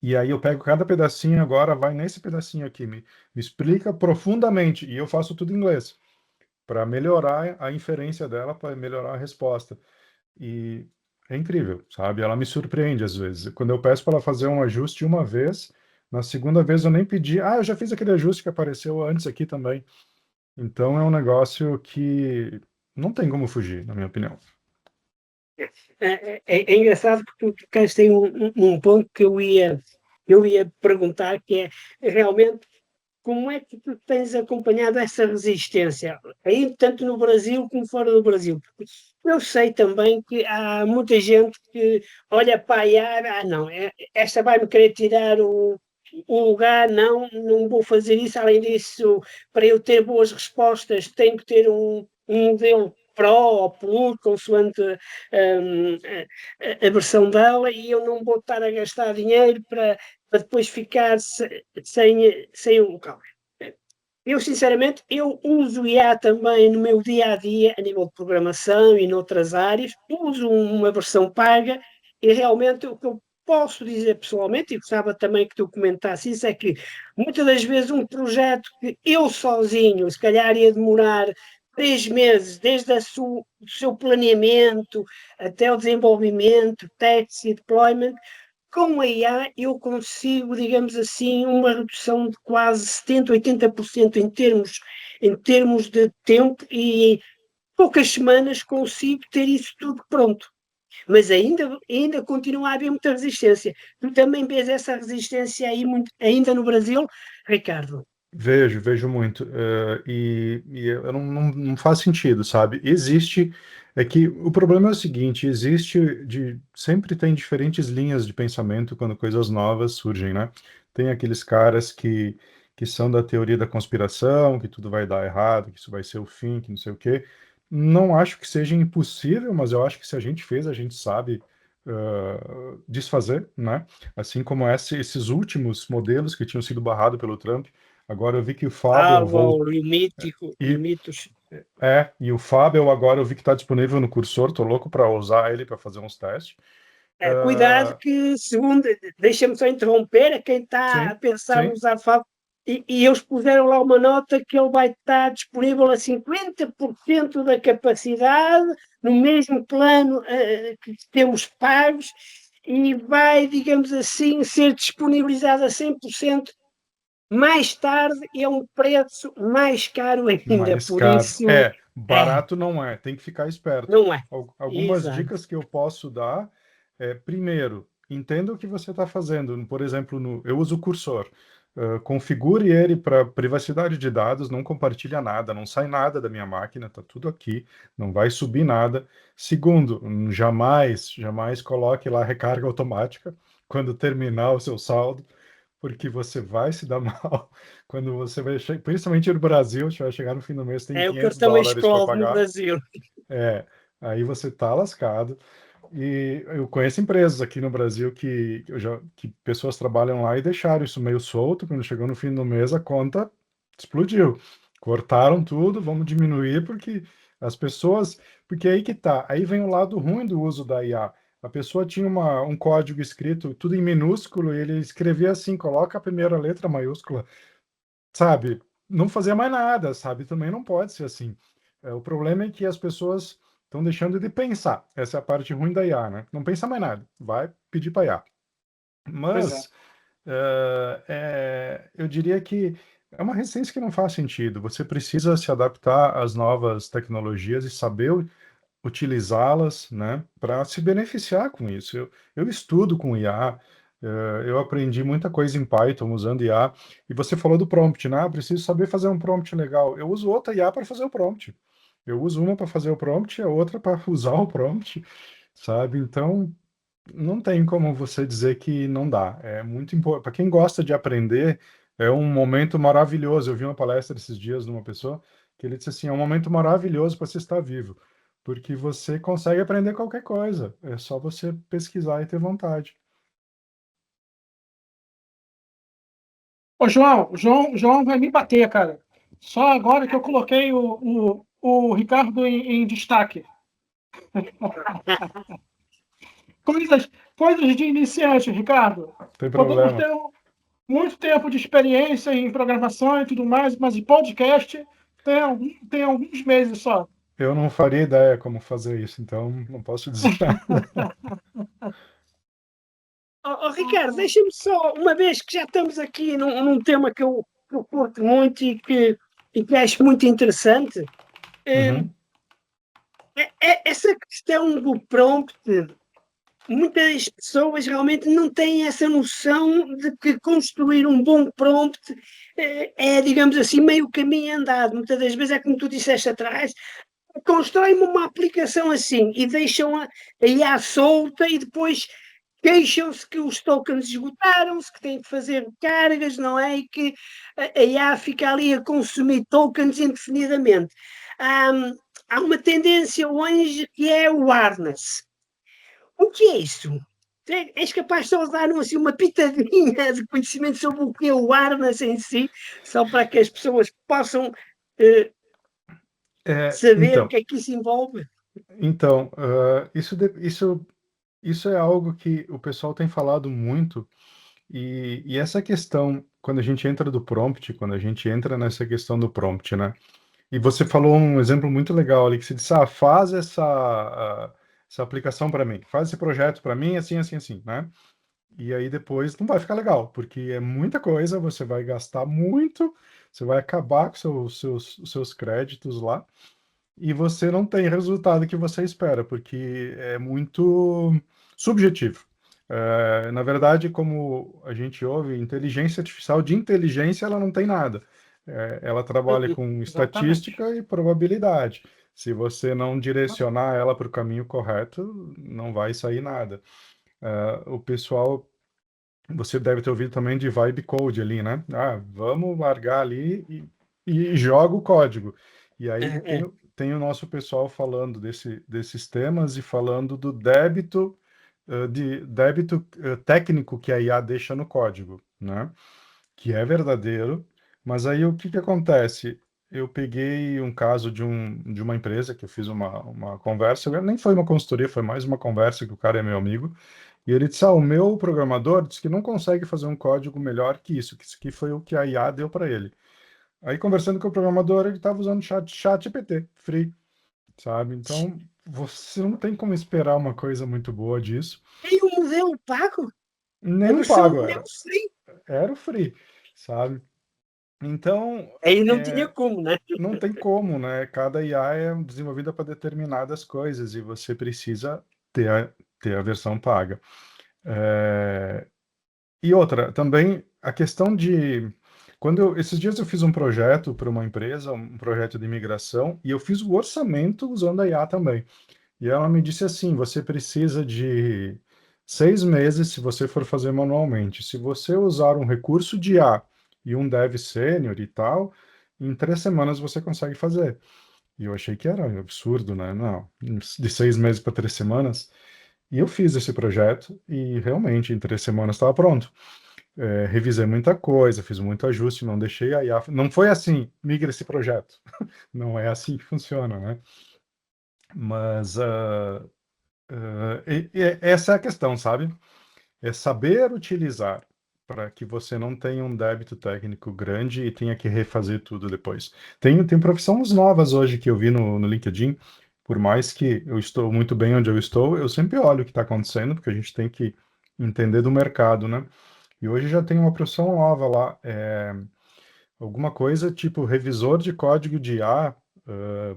E aí eu pego cada pedacinho agora, vai nesse pedacinho aqui, me explica profundamente, e eu faço tudo em inglês, para melhorar a inferência dela, para melhorar a resposta. E é incrível, sabe? Ela me surpreende às vezes. Quando eu peço para ela fazer um ajuste uma vez, na segunda vez eu nem pedi, eu já fiz aquele ajuste que apareceu antes aqui também. Então é um negócio que não tem como fugir, na minha opinião. É engraçado porque tu tocaste em um ponto que eu ia perguntar, que é realmente como é que tu tens acompanhado essa resistência, aí tanto no Brasil como fora do Brasil? Porque eu sei também que há muita gente que olha para a IA, não, esta vai-me querer tirar o lugar, não vou fazer isso, além disso, para eu ter boas respostas, tenho que ter um modelo Pro ou Plus, consoante a versão dela, e eu não vou estar a gastar dinheiro para depois ficar sem o local. Eu, sinceramente, eu uso IA também no meu dia-a-dia, a nível de programação e noutras áreas. Uso uma versão paga e realmente o que eu posso dizer pessoalmente, e gostava também que tu comentasses isso, é que muitas das vezes um projeto que eu sozinho, se calhar ia demorar 3 meses, desde o seu planeamento até o desenvolvimento, testes e deployment, com a IA eu consigo, digamos assim, uma redução de quase 70%, 80% em termos de tempo, e em poucas semanas consigo ter isso tudo pronto. Mas ainda continua a haver muita resistência. Tu também vês essa resistência aí ainda no Brasil, Ricardo? Vejo muito. E eu não faz sentido, sabe? É que o problema é o seguinte, sempre tem diferentes linhas de pensamento quando coisas novas surgem, né? Tem aqueles caras que são da teoria da conspiração, que tudo vai dar errado, que isso vai ser o fim, que não sei o quê. Não acho que seja impossível, mas eu acho que se a gente fez, a gente sabe desfazer, né? Assim como esses últimos modelos que tinham sido barrados pelo Trump. Agora eu vi que o Fabel O mítico, e, mitos. e o Fabel agora eu vi que está disponível no cursor, tô louco para usar ele para fazer uns testes. Cuidado que, segundo, deixa-me só interromper, a quem está a Sim, pensar sim, usar FAB, e eles puseram lá uma nota que ele vai estar disponível a 50% da capacidade, no mesmo plano que temos pagos, e vai, digamos assim, ser disponibilizado a 100% mais tarde, e é um preço mais caro ainda, mais por caro. isso, É, é, barato não é, tem que ficar esperto. não é. Algumas Exato. dicas que eu posso dar é, primeiro, entenda o que você está fazendo. Por exemplo, eu uso o Cursor. Configure ele para privacidade de dados, não compartilha nada, não sai nada da minha máquina, está tudo aqui, não vai subir nada. Segundo, jamais coloque lá recarga automática quando terminar o seu saldo, porque você vai se dar mal quando você vai, principalmente no Brasil, você vai chegar no fim do mês, tem É o 500 cartão dólares para explode no pagar. Brasil. É, aí você tá lascado. E eu conheço empresas aqui no Brasil que pessoas trabalham lá e deixaram isso meio solto, quando chegou no fim do mês a conta explodiu. Cortaram tudo, vamos diminuir porque as pessoas, porque aí que tá, aí vem o lado ruim do uso da IA. A pessoa tinha um código escrito tudo em minúsculo e ele escrevia assim, coloca a primeira letra maiúscula, sabe? Não fazia mais nada, sabe? Também não pode ser assim. O problema é que as pessoas estão deixando de pensar. Essa é a parte ruim da IA, né? Não pensa mais nada, vai pedir para IA. Pois é. Mas eu diria que é uma resistência que não faz sentido. Você precisa se adaptar às novas tecnologias e saber utilizá-las, né, para se beneficiar com isso. Eu estudo com IA, eu aprendi muita coisa em Python usando IA, e você falou do prompt, né? Preciso saber fazer um prompt legal. Eu uso outra IA para fazer o prompt. Eu uso uma para fazer o prompt e a outra para usar o prompt, sabe? Então, não tem como você dizer que não dá. É muito importante. Para quem gosta de aprender, é um momento maravilhoso. Eu vi uma palestra esses dias de uma pessoa que ele disse assim: é um momento maravilhoso para você estar vivo, porque você consegue aprender qualquer coisa. É só você pesquisar e ter vontade. Ô, João, o João vai me bater, cara. Só agora que eu coloquei o Ricardo em destaque. Coisas de iniciante, Ricardo. Não tem Podemos problema. ter muito tempo de experiência em programação e tudo mais, mas em podcast tem alguns meses só. Eu não faria ideia como fazer isso, então não posso dizer nada. Ricardo, deixa-me só, uma vez que já estamos aqui num tema que eu curto muito e que acho muito interessante, eh, Uhum. essa questão do prompt, muitas pessoas realmente não têm essa noção de que construir um bom prompt digamos assim, meio caminho andado. Muitas das vezes é como tu disseste atrás, constroem uma aplicação assim e deixam a IA solta e depois queixam-se que os tokens esgotaram-se, que têm que fazer cargas, não é? E que a IA fica ali a consumir tokens indefinidamente. Há, há uma tendência hoje que é o harness. O que é isso? És capaz de só dar assim, uma pitadinha de conhecimento sobre o que é o harness em si, só para que as pessoas possam eh, saber o Então, que é que isso envolve? isso é algo que o pessoal tem falado muito. E essa questão, quando a gente entra do prompt, quando a gente entra nessa questão do prompt, né? E você falou um exemplo muito legal ali, que você disse, faz essa aplicação para mim, faz esse projeto para mim, assim, assim, assim, né? E aí depois não vai ficar legal, porque é muita coisa, você vai gastar muito, você vai acabar com os seus créditos lá, e você não tem resultado que você espera, porque é muito subjetivo. Na verdade, como a gente ouve, inteligência artificial de inteligência ela não tem nada. Ela trabalha com Exatamente. estatística e probabilidade. Se você não direcionar ela para o caminho correto, não vai sair nada. O pessoal, você deve ter ouvido também de vibe code ali, né? Vamos largar ali e joga o código. E aí É, é. tem o nosso pessoal falando desses temas e falando do débito técnico que a IA deixa no código, né? Que é verdadeiro, mas aí o que que acontece? Eu peguei um caso de uma empresa que eu fiz uma conversa, nem foi uma consultoria, foi mais uma conversa que o cara é meu amigo, E ele disse, o meu programador disse que não consegue fazer um código melhor que isso que foi o que a IA deu para ele. Aí, conversando com o programador, ele estava usando chat GPT, free, sabe? Então, você não tem como esperar uma coisa muito boa disso. Tem um modelo pago? A Nem versão pago modelo era. free? Era o free, sabe? Então, Aí não tinha como, né? não tem como, né? Cada IA é desenvolvida para determinadas coisas e você precisa ter a versão paga. É, E outra, também a questão de. Esses dias eu fiz um projeto para uma empresa, um projeto de imigração, e eu fiz o orçamento usando a IA também. E ela me disse assim: você precisa de 6 meses se você for fazer manualmente. Se você usar um recurso de IA e um dev sênior e tal, em 3 semanas você consegue fazer. E eu achei que era um absurdo, né? Não, de 6 meses para 3 semanas. E eu fiz esse projeto e realmente em 3 semanas estava pronto. Revisei muita coisa, fiz muito ajuste, não deixei a IA. Não foi assim, migra esse projeto. Não é assim que funciona, né? Mas essa é a questão, sabe? É saber utilizar para que você não tenha um débito técnico grande e tenha que refazer tudo depois. Tem profissões novas hoje que eu vi no LinkedIn, por mais que eu estou muito bem onde eu estou, eu sempre olho o que está acontecendo, porque a gente tem que entender do mercado, né? E hoje já tem uma profissão nova lá, alguma coisa tipo revisor de código de IA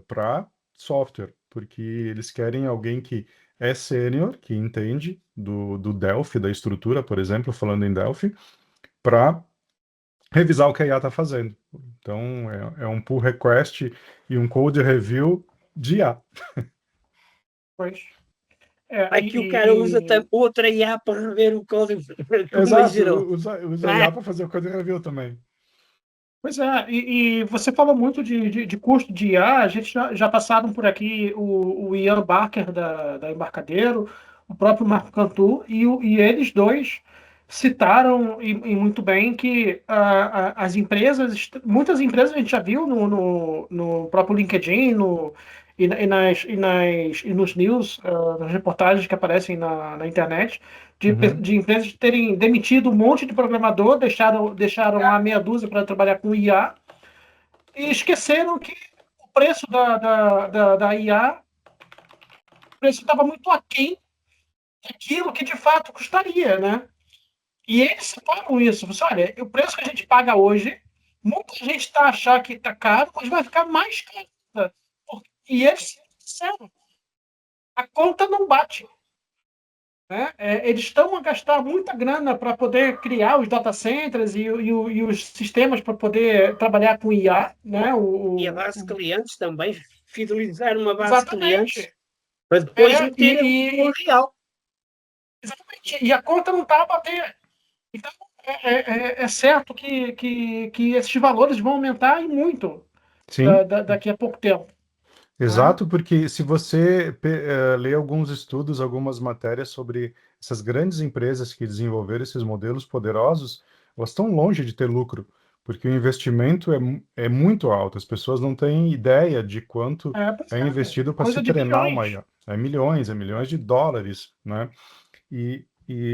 para software, porque eles querem alguém que é sênior, que entende do Delphi, da estrutura, por exemplo, falando em Delphi, para revisar o que a IA está fazendo. Então, é um pull request e um code review de IA. Pois. Vai que o cara usa outra IA para rever o código, como Exato, gerou. usa a IA para fazer o code review também. Pois é, e você fala muito de custo de IA, a gente já passaram por aqui o Ian Barker da Embarcadero, o próprio Marco Cantu, e eles dois citaram, e muito bem, que as empresas, muitas empresas a gente já viu no próprio LinkedIn, e nos news, nas reportagens que aparecem na internet, Uhum. de empresas terem demitido um monte de programador, deixaram lá meia dúzia para trabalhar com IA e esqueceram que o preço da IA, o preço estava muito aquém daquilo que de fato custaria, né? E eles separam isso. Você, olha, o preço que a gente paga hoje, muita gente está achando que está caro, mas vai ficar mais caro. E eles disseram, a conta não bate. Né? Eles estão a gastar muita grana para poder criar os data centers e os sistemas para poder trabalhar com IA. Né? E a base de clientes também, fidelizar uma base de clientes Exatamente. para depois meter o real. Exatamente. E a conta não está a bater. Então, é certo que esses valores vão aumentar e muito Sim. daqui a pouco tempo. Né? Exato, porque se você lê alguns estudos, algumas matérias sobre essas grandes empresas que desenvolveram esses modelos poderosos, elas estão longe de ter lucro, porque o investimento é muito alto. As pessoas não têm ideia de quanto Pois é investido para se coisa de treinar uma bilhões. IA. É milhões de dólares, né?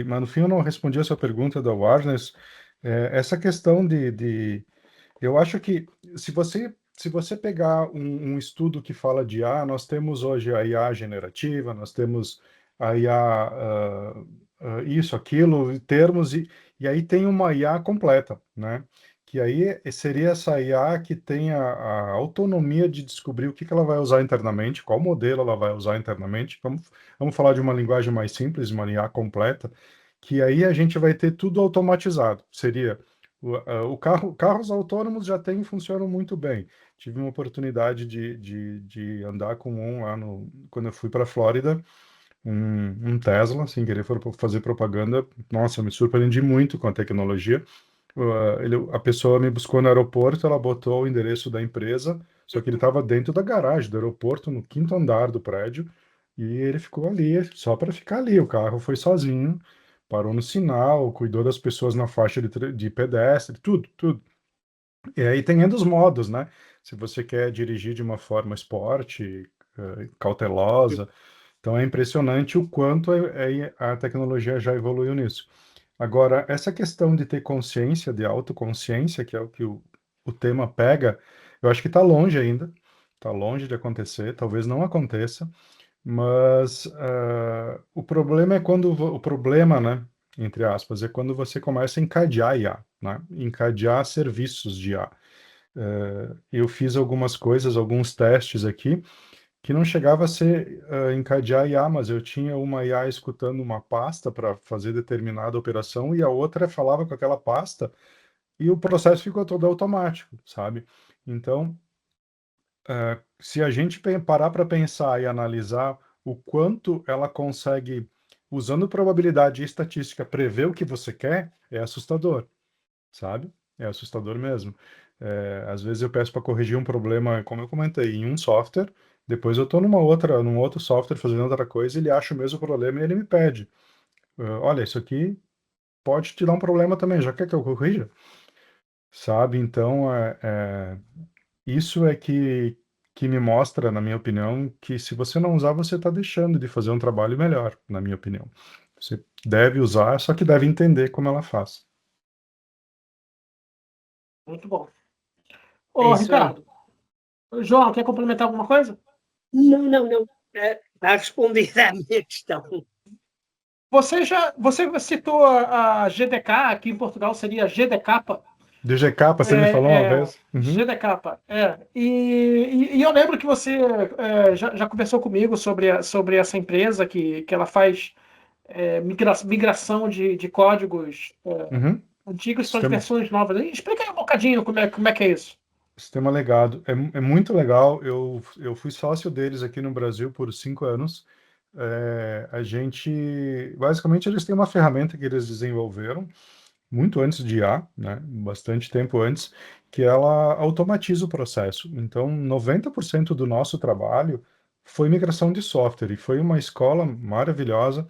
Mas no fim eu não respondi a sua pergunta da Warner. Essa questão eu acho que se você pegar um estudo que fala de IA, nós temos hoje a IA generativa, nós temos a IA isso, aquilo, termos, e aí tem uma IA completa, né? Que aí seria essa IA que tem a autonomia de descobrir o que que ela vai usar internamente, qual modelo ela vai usar internamente. Vamos falar de uma linguagem mais simples, uma IA completa, que aí a gente vai ter tudo automatizado. Seria carros autônomos já tem e funcionam muito bem. Tive uma oportunidade de andar com um lá quando eu fui para a Flórida, um Tesla, sem querer fazer propaganda. Nossa, eu me surpreendi muito com a tecnologia. A pessoa me buscou no aeroporto, ela botou o endereço da empresa, só que ele estava dentro da garagem do aeroporto, no quinto andar do prédio, e ele ficou ali, só para ficar ali. O carro foi sozinho, parou no sinal, cuidou das pessoas na faixa de pedestre, tudo, tudo. E aí tem ainda os modos, né? Se você quer dirigir de uma forma esporte, cautelosa, Então é impressionante o quanto a tecnologia já evoluiu nisso. Agora, essa questão de ter consciência, de autoconsciência, que é o que o tema pega, eu acho que está longe ainda, está longe de acontecer, talvez não aconteça, mas o problema é o problema, né, entre aspas, é quando você começa a encadear IA, né, encadear serviços de IA. Eu fiz algumas coisas, alguns testes aqui, que não chegava a ser encadear IA, mas eu tinha uma IA escutando uma pasta para fazer determinada operação e a outra falava com aquela pasta e o processo ficou todo automático, sabe? Então, se a gente parar para pensar e analisar o quanto ela consegue, usando probabilidade e estatística, prever o que você quer, é assustador, sabe? É assustador mesmo. Às vezes eu peço para corrigir um problema, como eu comentei, em um software, depois eu estou num outro software fazendo outra coisa, ele acha o mesmo problema e ele me pede. Olha, isso aqui pode te dar um problema também, já quer que eu corrija? Sabe? Então, isso é que me mostra, na minha opinião, que se você não usar, você está deixando de fazer um trabalho melhor, na minha opinião. Você deve usar, só que deve entender como ela faz. Muito bom. É Ô, isso aí. Ricardo, João, quer complementar alguma coisa? Não. Está respondida a minha questão. Você citou a GDK, aqui em Portugal seria GDK. DGK, você me falou uma vez? Uhum. GDK, e eu lembro que você já conversou comigo sobre essa empresa que ela faz migração de códigos Uhum. antigos para as Sistema, versões novas. Explica aí um bocadinho como é que é isso. sistema legado. É muito legal. Eu fui sócio deles aqui no Brasil por 5 anos. Basicamente, eles têm uma ferramenta que eles desenvolveram muito antes de IA, né? Bastante tempo antes, que ela automatiza o processo. Então, 90% do nosso trabalho foi migração de software e foi uma escola maravilhosa,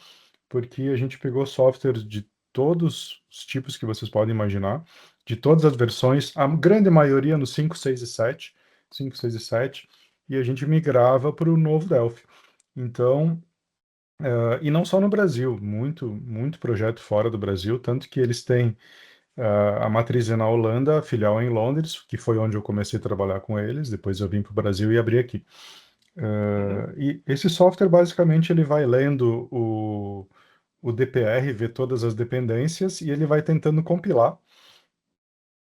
porque a gente pegou softwares de todos os tipos que vocês podem imaginar, de todas as versões, a grande maioria no 5, 6 e 7, 5, 6 e 7, e a gente migrava para o novo Delphi. Então, e não só no Brasil, muito projeto fora do Brasil, tanto que eles têm a matriz é na Holanda, a filial é em Londres, que foi onde eu comecei a trabalhar com eles, depois eu vim para o Brasil e abri aqui. E esse software, basicamente, ele vai lendo o DPR, vê todas as dependências, e ele vai tentando compilar,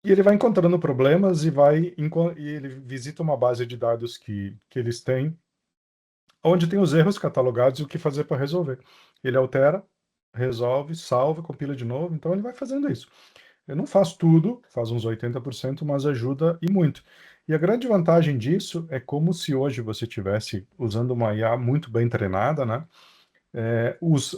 e ele vai encontrando problemas e ele visita uma base de dados que eles têm, onde tem os erros catalogados e o que fazer para resolver. Ele altera, resolve, salva, compila de novo, então ele vai fazendo isso. Eu não faço tudo, faz uns 80%, mas ajuda e muito. E a grande vantagem disso é como se hoje você estivesse usando uma IA muito bem treinada, né?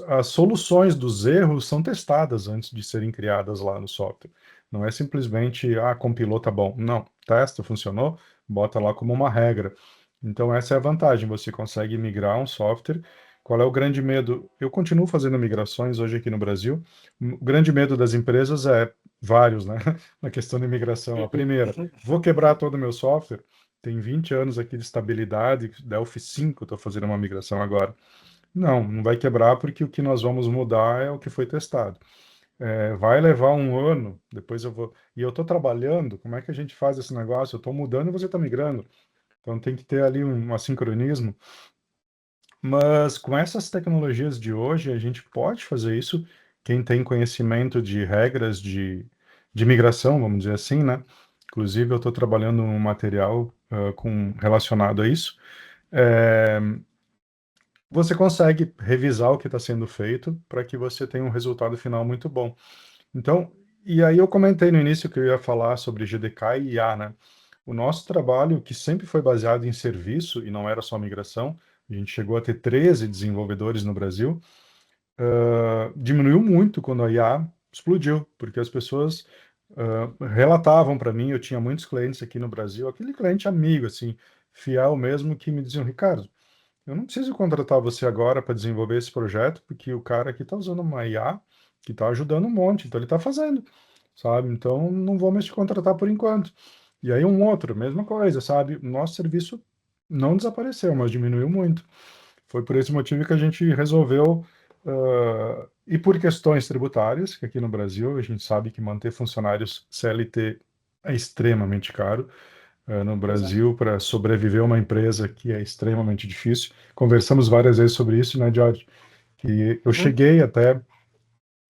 As soluções dos erros são testadas antes de serem criadas lá no software. Não é simplesmente, compilou, tá bom. Não, testa, funcionou, bota lá como uma regra. Então, essa é a vantagem, você consegue migrar um software. Qual é o grande medo? Eu continuo fazendo migrações hoje aqui no Brasil. O grande medo das empresas é vários, né? Na questão de migração. A primeira, vou quebrar todo o meu software. Tem 20 anos aqui de estabilidade, Delphi 5, estou fazendo uma migração agora. Não vai quebrar porque o que nós vamos mudar é o que foi testado. Vai levar um ano, depois eu vou. E eu estou trabalhando, como é que a gente faz esse negócio? Eu estou mudando e você está migrando. Então tem que ter ali um assincronismo. Mas com essas tecnologias de hoje, a gente pode fazer isso. Quem tem conhecimento de regras de migração, vamos dizer assim, né? Inclusive, eu estou trabalhando um material relacionado a isso. Você consegue revisar o que está sendo feito para que você tenha um resultado final muito bom. Então, e aí eu comentei no início que eu ia falar sobre GDK e IA, né? O nosso trabalho, que sempre foi baseado em serviço e não era só migração, a gente chegou a ter 13 desenvolvedores no Brasil, diminuiu muito quando a IA explodiu, porque as pessoas relatavam para mim, eu tinha muitos clientes aqui no Brasil, aquele cliente amigo, assim, fiel mesmo, que me diziam, Ricardo, eu não preciso contratar você agora para desenvolver esse projeto, porque o cara aqui está usando uma IA que está ajudando um monte, então ele está fazendo, sabe? Então não vou mais te contratar por enquanto. E aí mesma coisa, sabe? O nosso serviço não desapareceu, mas diminuiu muito. Foi por esse motivo que a gente resolveu, e por questões tributárias, que aqui no Brasil a gente sabe que manter funcionários CLT é extremamente caro. No Exato. Brasil, para sobreviver uma empresa que é extremamente difícil. Conversamos várias vezes sobre isso, né, George? Que eu Uhum. cheguei até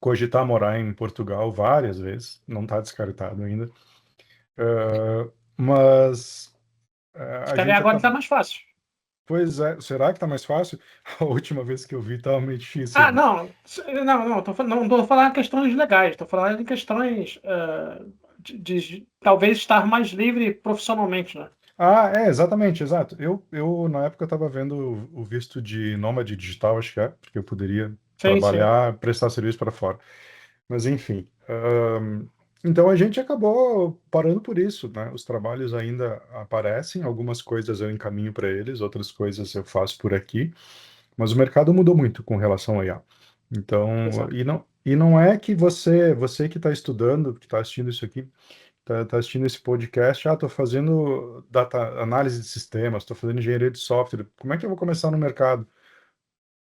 cogitar morar em Portugal várias vezes, não está descartado ainda. Mas Se a calhar gente agora está acabou. mais fácil. Pois é, será que está mais fácil? A última vez que eu vi estava meio difícil Ah, ainda. não, não estou falando em questões legais, estou falando em questões de talvez estar mais livre profissionalmente, né? Ah, é, exatamente, exato. Na época, eu estava vendo o visto de nômade digital, acho que é, porque eu poderia Sim, sim. trabalhar, prestar serviço para fora. Mas, enfim. Então, a gente acabou parando por isso, né? Os trabalhos ainda aparecem, algumas coisas eu encaminho para eles, outras coisas eu faço por aqui, mas o mercado mudou muito com relação a IA. Então, Exato. e não é que você que está estudando, que está assistindo isso aqui, tá assistindo esse podcast, estou fazendo data análise de sistemas, estou fazendo engenharia de software, como é que eu vou começar no mercado?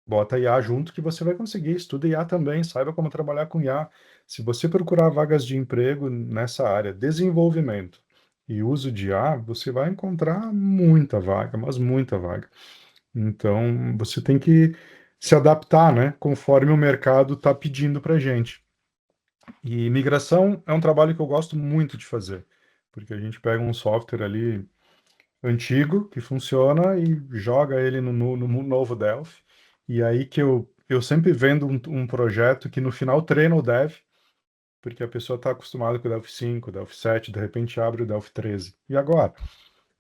Bota IA junto que você vai conseguir, estuda IA também, saiba como trabalhar com IA. Se você procurar vagas de emprego nessa área, desenvolvimento e uso de IA, você vai encontrar muita vaga, mas muita vaga. Então, você tem que se adaptar, né, conforme o mercado está pedindo para gente. E migração é um trabalho que eu gosto muito de fazer, porque a gente pega um software ali antigo que funciona e joga ele no novo Delphi. E aí que eu sempre vendo um projeto que no final treina o dev, porque a pessoa está acostumada com o Delphi 5, o Delphi 7, de repente abre o Delphi 13. E agora?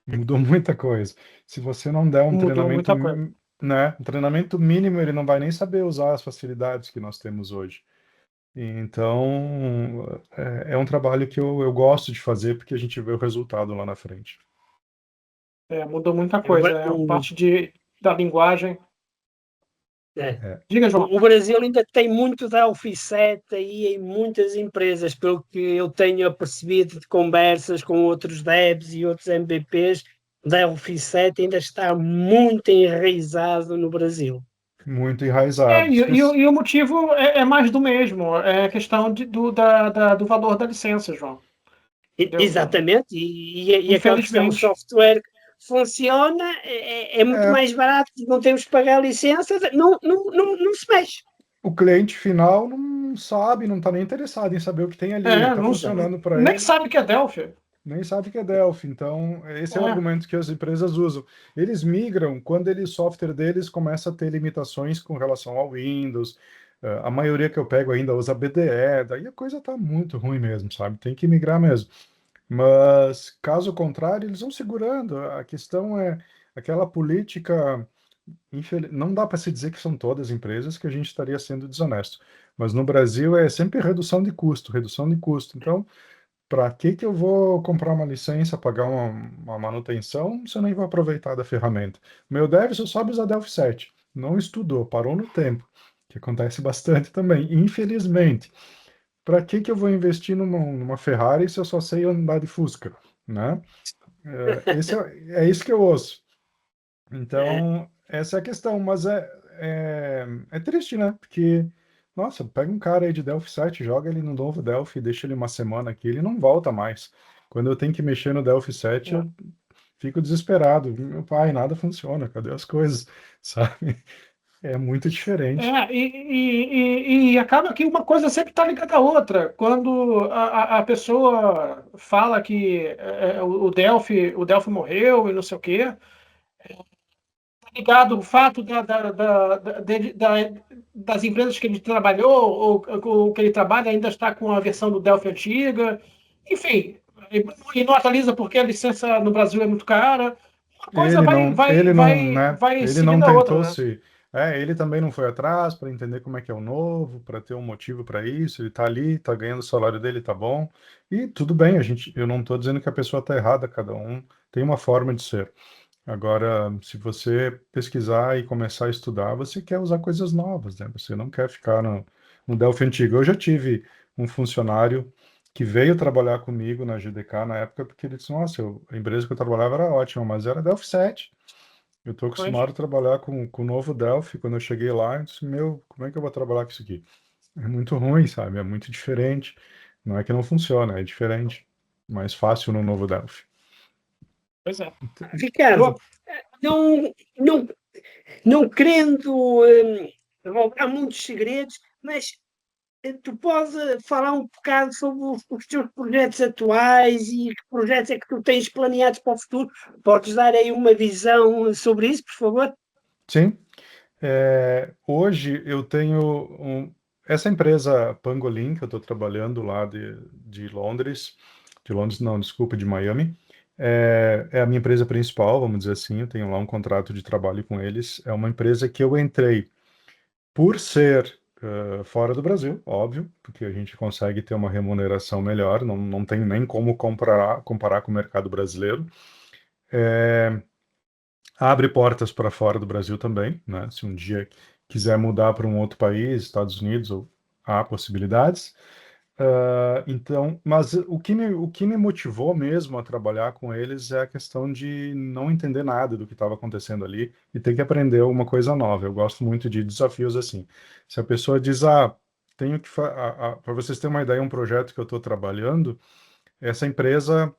Mudou muita coisa. Se você não der um Mudou treinamento, muita coisa. né, um treinamento mínimo, ele não vai nem saber usar as facilidades que nós temos hoje. Então, é um trabalho que eu gosto de fazer porque a gente vê o resultado lá na frente. Mudou muita É, o, coisa, Bra- né? A o- parte da linguagem. é. É, Diga, João. O Brasil ainda tem muito da offset aí em muitas empresas, pelo que eu tenho apercebido de conversas com outros devs e outros MVPs, da offset ainda está muito enraizado no Brasil. muito enraizado. E o motivo é mais do mesmo, é a questão do valor da licença, João. Entendeu? Exatamente, e aquela questão, o Infelizmente. software funciona, é muito É, mais barato, não temos que pagar a licença, não se mexe. o cliente final não sabe, não está nem interessado em saber o que tem ali. Ele está Não, funcionando para nem ele, sabe que é Delphi. nem sabe que é Delphi. Então, esse é o É, argumento que as empresas usam. Eles migram quando o software deles começa a ter limitações com relação ao Windows. A maioria que eu pego ainda usa BDE, daí a coisa está muito ruim mesmo, sabe? Tem que migrar mesmo. Mas, caso contrário, eles vão segurando. A questão é aquela política. Não dá para se dizer que são todas empresas que a gente estaria sendo desonesto. Mas no Brasil é sempre redução de custo, redução de custo. Então, para que eu vou comprar uma licença, pagar uma manutenção, se eu nem vou aproveitar da ferramenta? Meu dev só sabe usar Delphi 7. Não estudou, parou no tempo, que acontece bastante também, infelizmente. Para que eu vou investir numa Ferrari se eu só sei andar de Fusca, né? É isso que eu ouço. É, Então, essa é a questão, mas é triste, né? Porque, nossa, pega um cara aí de Delphi 7, joga ele no novo Delphi, deixa ele uma semana aqui, ele não volta mais. Quando eu tenho que mexer no Delphi 7, é. eu fico desesperado. Meu pai, nada funciona, cadê as coisas? Sabe? É muito diferente. E acaba que uma coisa sempre está ligada à outra. Quando a pessoa fala que o Delphi morreu e não sei o quê, tá ligado o fato das empresas que ele trabalhou ou que ele trabalha ainda está com a versão do Delphi antiga. Enfim, e não atualiza porque a licença no Brasil é muito cara. Uma coisa Né? vai Ele não seguindo a outra, tentou né? ele também não foi atrás para entender como é que é o novo, para ter um motivo para isso. Ele tá ali, tá ganhando o salário dele, tá bom. E tudo bem, eu não estou dizendo que a pessoa tá errada, cada um tem uma forma de ser. Agora, se você pesquisar e começar a estudar, você quer usar coisas novas, né? Você não quer ficar no Delphi antigo. Eu já tive um funcionário que veio trabalhar comigo na GDK na época, porque ele disse, nossa, a empresa que eu trabalhava era ótima, mas era Delphi 7. Eu estou Pois, acostumado a trabalhar com o novo Delphi. Quando eu cheguei lá, eu disse, meu, como é que eu vou trabalhar com isso aqui? É muito ruim, sabe? É muito diferente. Não é que não funciona, é diferente. Mais fácil no novo Delphi. pois é. Ricardo, Eu, não, não, não querendo revelar muitos segredos, mas tu podes falar um bocado sobre os teus projetos atuais e que projetos é que tu tens planeados para o futuro? Podes dar aí uma visão sobre isso, por favor? Sim. Hoje eu tenho essa empresa Pangolin, que eu estou trabalhando lá de Londres não, desculpa, de Miami, é a minha empresa principal, vamos dizer assim, eu tenho lá um contrato de trabalho com eles, é uma empresa que eu entrei por ser fora do Brasil, óbvio, porque a gente consegue ter uma remuneração melhor, não tem nem como comparar com o mercado brasileiro. Abre portas para fora do Brasil também, né? Se um dia quiser mudar para um outro país, Estados Unidos, há possibilidades. Então, mas o que me motivou mesmo a trabalhar com eles é a questão de não entender nada do que estava acontecendo ali e ter que aprender uma coisa nova. Eu gosto muito de desafios assim. Se a pessoa diz, tenho que para vocês terem uma ideia, um projeto que eu estou trabalhando, essa empresa,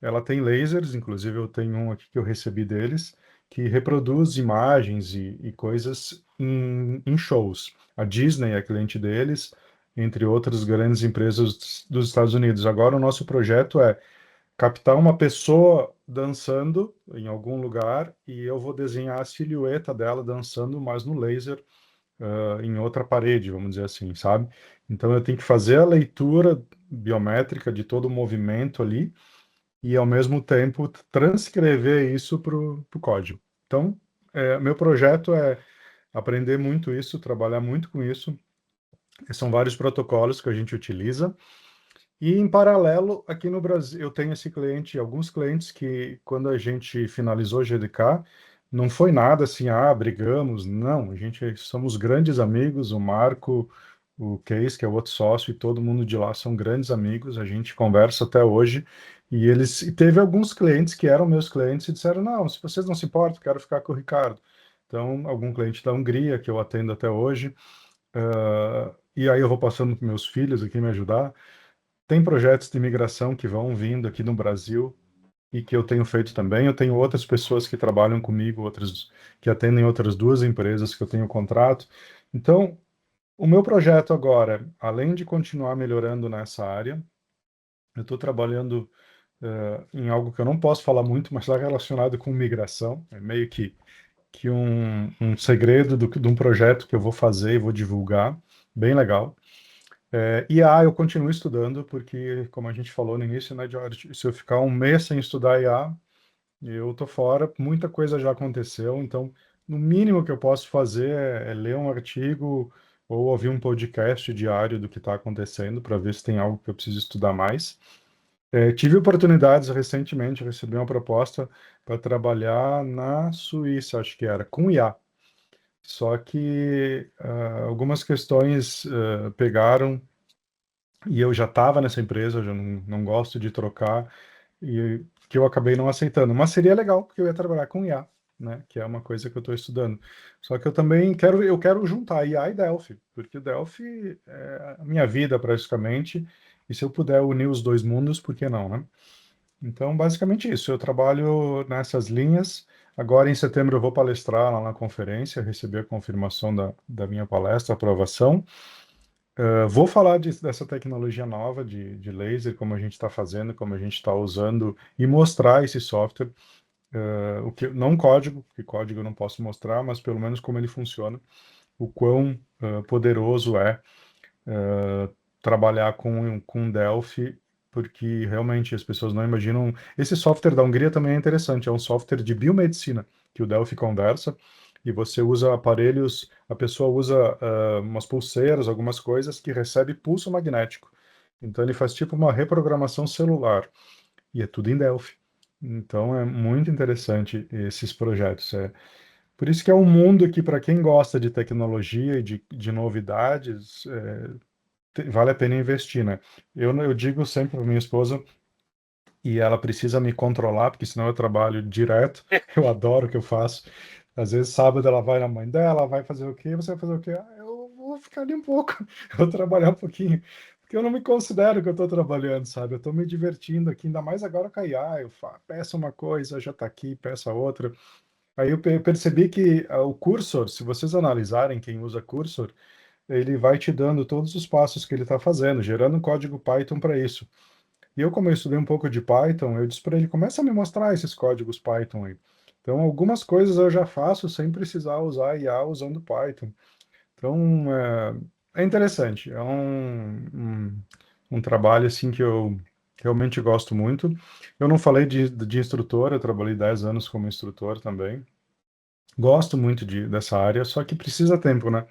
ela tem lasers, inclusive eu tenho um aqui que eu recebi deles, que reproduz imagens e coisas em shows. A Disney é cliente deles, entre outras grandes empresas dos Estados Unidos. Agora o nosso projeto é captar uma pessoa dançando em algum lugar e eu vou desenhar a silhueta dela dançando, mas no laser, em outra parede, vamos dizer assim, sabe? Então eu tenho que fazer a leitura biométrica de todo o movimento ali e, ao mesmo tempo, transcrever isso para o código. Então, meu projeto é aprender muito isso, trabalhar muito com isso. São vários protocolos que a gente utiliza. E, em paralelo, aqui no Brasil, eu tenho esse cliente, alguns clientes que, quando a gente finalizou o GDK, não foi nada assim, brigamos. Não, a gente somos grandes amigos, o Marco, o Case, que é o outro sócio, e todo mundo de lá são grandes amigos, a gente conversa até hoje. E teve alguns clientes que eram meus clientes e disseram, não, se vocês não se importam, quero ficar com o Ricardo. Então, algum cliente da Hungria, que eu atendo até hoje, e aí eu vou passando para meus filhos aqui me ajudar. Tem projetos de imigração que vão vindo aqui no Brasil e que eu tenho feito também. Eu tenho outras pessoas que trabalham comigo, outras que atendem outras duas empresas que eu tenho contrato. Então, o meu projeto agora, além de continuar melhorando nessa área, eu estou trabalhando em algo que eu não posso falar muito, mas está relacionado com migração. É meio que um segredo de um projeto que eu vou fazer e vou divulgar. Bem legal. IA eu continuo estudando, porque, como a gente falou no início, né, George, se eu ficar um mês sem estudar IA, eu tô fora, muita coisa já aconteceu, então, no mínimo que eu posso fazer é ler um artigo ou ouvir um podcast diário do que está acontecendo, para ver se tem algo que eu preciso estudar mais. Tive oportunidades recentemente, eu recebi uma proposta para trabalhar na Suíça, acho que era, com IA. Só que algumas questões pegaram e eu já estava nessa empresa, eu já não gosto de trocar, e que eu acabei não aceitando. Mas seria legal, porque eu ia trabalhar com IA, né? Que é uma coisa que eu estou estudando. Só que eu também quero juntar IA e Delphi, porque Delphi é a minha vida praticamente, e se eu puder unir os dois mundos, por que não, né? Então, basicamente isso. Eu trabalho nessas linhas. Agora, em setembro, eu vou palestrar lá na conferência, receber a confirmação da minha palestra, aprovação. Vou falar dessa tecnologia nova de laser, como a gente está fazendo, como a gente está usando, e mostrar esse software, o que, não código, porque código eu não posso mostrar, mas pelo menos como ele funciona, o quão poderoso é trabalhar com Delphi, porque realmente as pessoas não imaginam. Esse software da Hungria também é interessante, é um software de biomedicina, que o Delphi conversa, e você usa aparelhos, a pessoa usa umas pulseiras, algumas coisas, que recebe pulso magnético. Então ele faz tipo uma reprogramação celular, e é tudo em Delphi. Então é muito interessante esses projetos. Por isso que é um mundo que, para quem gosta de tecnologia e de novidades, vale a pena investir, né? Eu digo sempre para minha esposa e ela precisa me controlar, porque senão eu trabalho direto. Eu adoro o que eu faço. Às vezes, sábado, ela vai na mãe dela, vai fazer o quê? Você vai fazer o quê? Ah, eu vou ficar ali um pouco, eu vou trabalhar um pouquinho. Porque eu não me considero que eu estou trabalhando, sabe? Eu estou me divertindo aqui, ainda mais agora com a IA. Peço uma coisa, já está aqui, peço a outra. Aí eu percebi que o Cursor, se vocês analisarem quem usa Cursor, ele vai te dando todos os passos que ele está fazendo, gerando um código Python para isso. E eu, como eu estudei um pouco de Python, eu disse para ele, começa a me mostrar esses códigos Python aí. Então, algumas coisas eu já faço sem precisar usar IA usando Python. Então, é interessante. É um trabalho, assim, que eu realmente gosto muito. Eu não falei de instrutor, eu trabalhei 10 anos como instrutor também. Gosto muito dessa área, só que precisa tempo, né?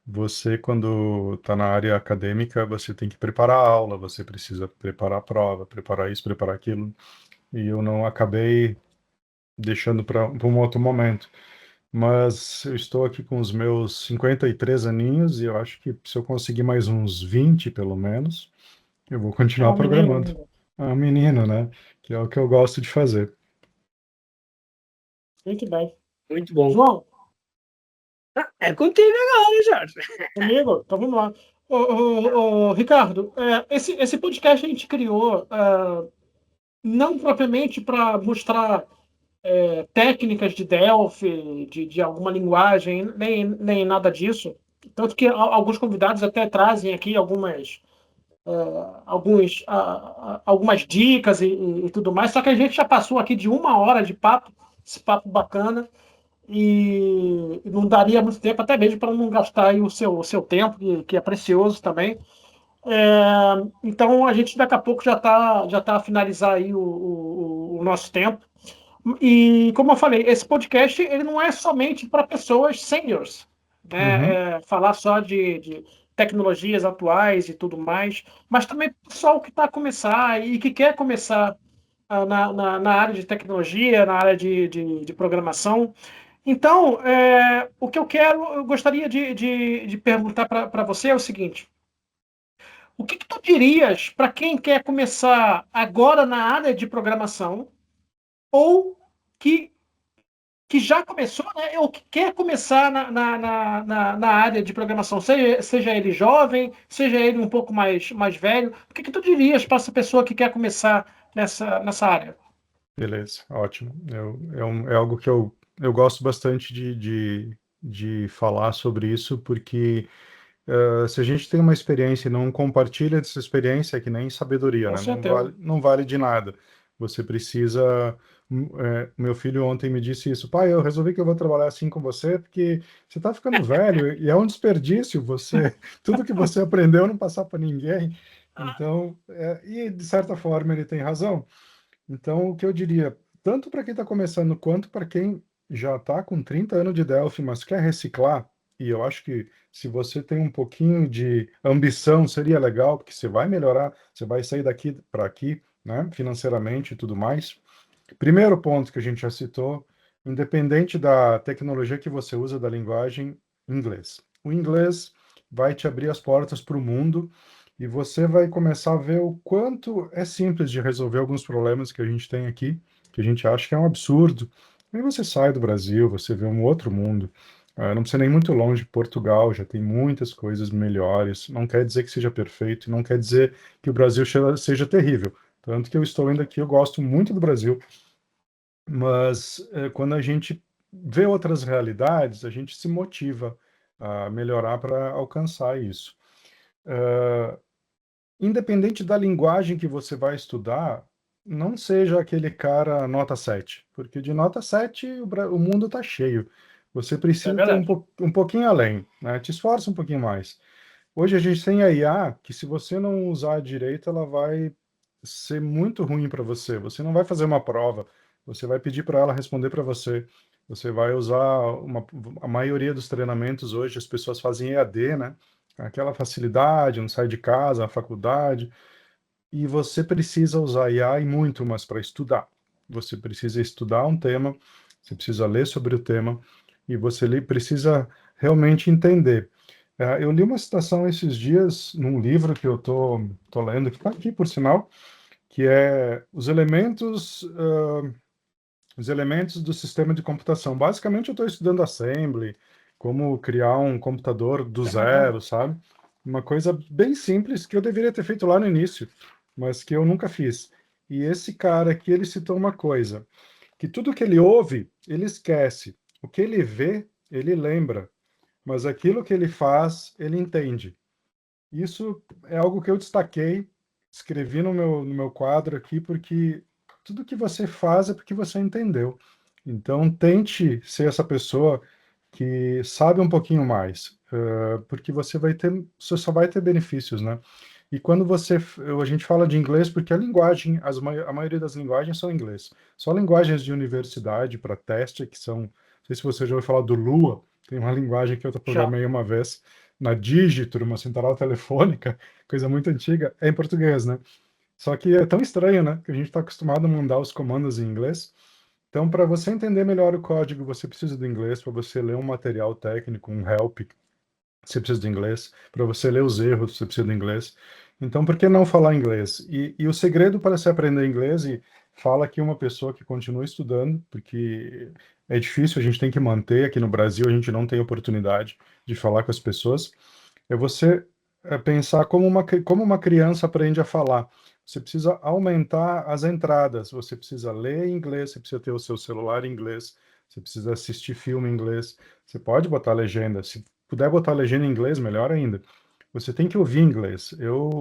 Você, quando está na área acadêmica, você tem que preparar a aula, você precisa preparar a prova, preparar isso, preparar aquilo. E eu não acabei deixando para um outro momento. Mas eu estou aqui com os meus 53 aninhos e eu acho que se eu conseguir mais uns 20, pelo menos, eu vou É continuar um menino programando. ainda. É um menino, né? Que é o que eu gosto de fazer. Muito bem. Muito bom. João, É contigo agora, Jorge. comigo? Então vamos lá. Ricardo, esse podcast a gente criou não propriamente para mostrar técnicas de Delphi, de alguma linguagem, nem nada disso. Tanto que alguns convidados até trazem aqui algumas dicas e tudo mais, só que a gente já passou aqui de 1 hora de papo, esse papo bacana, e não daria muito tempo, até mesmo para não gastar aí o seu tempo, que é precioso também. Então a gente daqui a pouco já tá a finalizar aí o nosso tempo. E como eu falei, esse podcast ele não é somente para pessoas seniors, Uhum, né? Falar só de tecnologias atuais e tudo mais, mas também pessoal que está a começar e que quer começar na área de tecnologia, na área de programação. Então, o que eu gostaria de perguntar para você é o seguinte: o que tu dirias para quem quer começar agora na área de programação ou que já começou, né, ou que quer começar na área de programação, seja ele jovem, seja ele um pouco mais velho, o que tu dirias para essa pessoa que quer começar nessa área? beleza, ótimo. É algo que eu gosto bastante de falar sobre isso, porque se a gente tem uma experiência e não compartilha dessa experiência, é que nem sabedoria, Com né? certeza. Não vale de nada. Você precisa. Meu filho ontem me disse isso, pai, eu resolvi que eu vou trabalhar assim com você, porque você está ficando velho e é um desperdício você, tudo que você aprendeu não passar para ninguém. Então, e de certa forma ele tem razão. Então, o que eu diria, tanto para quem está começando quanto para quem já está com 30 anos de Delphi, mas quer reciclar, e eu acho que se você tem um pouquinho de ambição, seria legal, porque você vai melhorar, você vai sair daqui para aqui, né, financeiramente e tudo mais. Primeiro ponto que a gente já citou, independente da tecnologia que você usa, da linguagem, inglês. O inglês vai te abrir as portas para o mundo e você vai começar a ver o quanto é simples de resolver alguns problemas que a gente tem aqui, que a gente acha que é um absurdo. Aí você sai do Brasil, você vê um outro mundo. Não precisa nem muito longe, Portugal já tem muitas coisas melhores. Não quer dizer que seja perfeito, não quer dizer que o Brasil seja terrível. Tanto que eu estou indo aqui, eu gosto muito do Brasil, mas quando a gente vê outras realidades, a gente se motiva a melhorar para alcançar isso. Independente da linguagem que você vai estudar, não seja aquele cara nota 7, porque de nota 7 o mundo está cheio. Você É precisa ter verdade. um pouquinho além, né? Te esforça um pouquinho mais. Hoje a gente tem a IA que, se você não usar direito, ela vai ser muito ruim para você. Você não vai fazer uma prova, você vai pedir para ela responder para você. Você vai usar a maioria dos treinamentos hoje, as pessoas fazem EAD, né? Aquela facilidade, não sai de casa, a faculdade, e você precisa usar IA e muito mais para estudar. Você precisa estudar um tema, você precisa ler sobre o tema, e você precisa realmente entender. Eu li uma citação esses dias num livro que eu tô lendo, que está aqui, por sinal, que é os elementos do sistema de computação. Basicamente, eu estou estudando assembly, como criar um computador do zero, sabe? Uma coisa bem simples que eu deveria ter feito lá no início, mas que eu nunca fiz. E esse cara aqui, ele citou uma coisa, que tudo que ele ouve, ele esquece. O que ele vê, ele lembra. Mas aquilo que ele faz, ele entende. Isso é algo que eu destaquei, escrevi no meu quadro aqui, porque tudo que você faz é porque você entendeu. Então, tente ser essa pessoa que sabe um pouquinho mais, porque você só vai ter benefícios, né? E quando a gente fala de inglês porque a linguagem, a maioria das linguagens são em inglês. Só linguagens de universidade para teste, que são, não sei se você já ouviu falar do Lua, tem uma linguagem que eu Já. programei uma vez na Digitur, uma central telefônica, coisa muito antiga, é em português, né? Só que é tão estranho, né? Que a gente está acostumado a mandar os comandos em inglês. Então, para você entender melhor o código, você precisa do inglês. Para você ler um material técnico, um help, você precisa do inglês. Para você ler os erros, você precisa do inglês. Então, por que não falar inglês? E o segredo para se aprender inglês, e fala aqui uma pessoa que continua estudando, porque é difícil, a gente tem que manter. Aqui no Brasil, a gente não tem oportunidade de falar com as pessoas. É você pensar como uma criança aprende a falar. Você precisa aumentar as entradas, você precisa ler em inglês, você precisa ter o seu celular em inglês, você precisa assistir filme em inglês, você pode botar legenda, se puder botar legenda em inglês, melhor ainda. Você tem que ouvir inglês.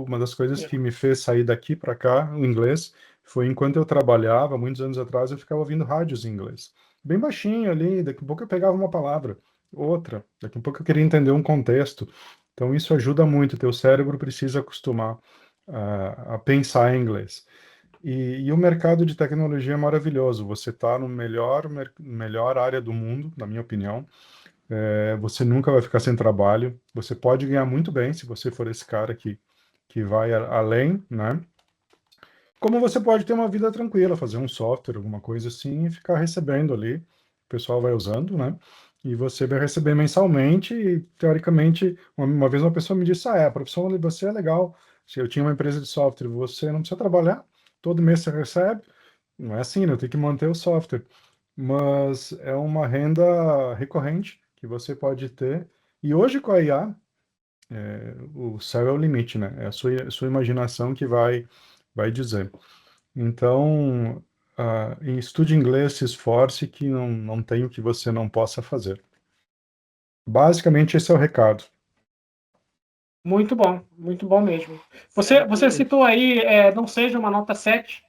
Uma das coisas que me fez sair daqui para cá, o inglês, foi enquanto eu trabalhava, muitos anos atrás, eu ficava ouvindo rádios em inglês. Bem baixinho ali, daqui a pouco eu pegava uma palavra, outra, daqui a pouco eu queria entender um contexto. Então, isso ajuda muito. Teu cérebro precisa acostumar a pensar em inglês. E o mercado de tecnologia é maravilhoso. Você está no melhor área do mundo, na minha opinião. Você nunca vai ficar sem trabalho. Você pode ganhar muito bem se você for esse cara que vai além, né? Como você pode ter uma vida tranquila, fazer um software, alguma coisa assim, e ficar recebendo ali. O pessoal vai usando, né? E você vai receber mensalmente. E, teoricamente, uma vez uma pessoa me disse: a profissão de você é legal. Se eu tinha uma empresa de software, você não precisa trabalhar, todo mês você recebe. Não é assim, né? Eu tenho que manter o software. Mas é uma renda recorrente que você pode ter. E hoje, com a IA, o céu é o limite, né? É a sua imaginação que vai dizer. Então, estude inglês, se esforce, que não tem o que você não possa fazer. Basicamente, esse é o recado. Muito bom mesmo. Você Exatamente. citou aí, não seja uma nota 7.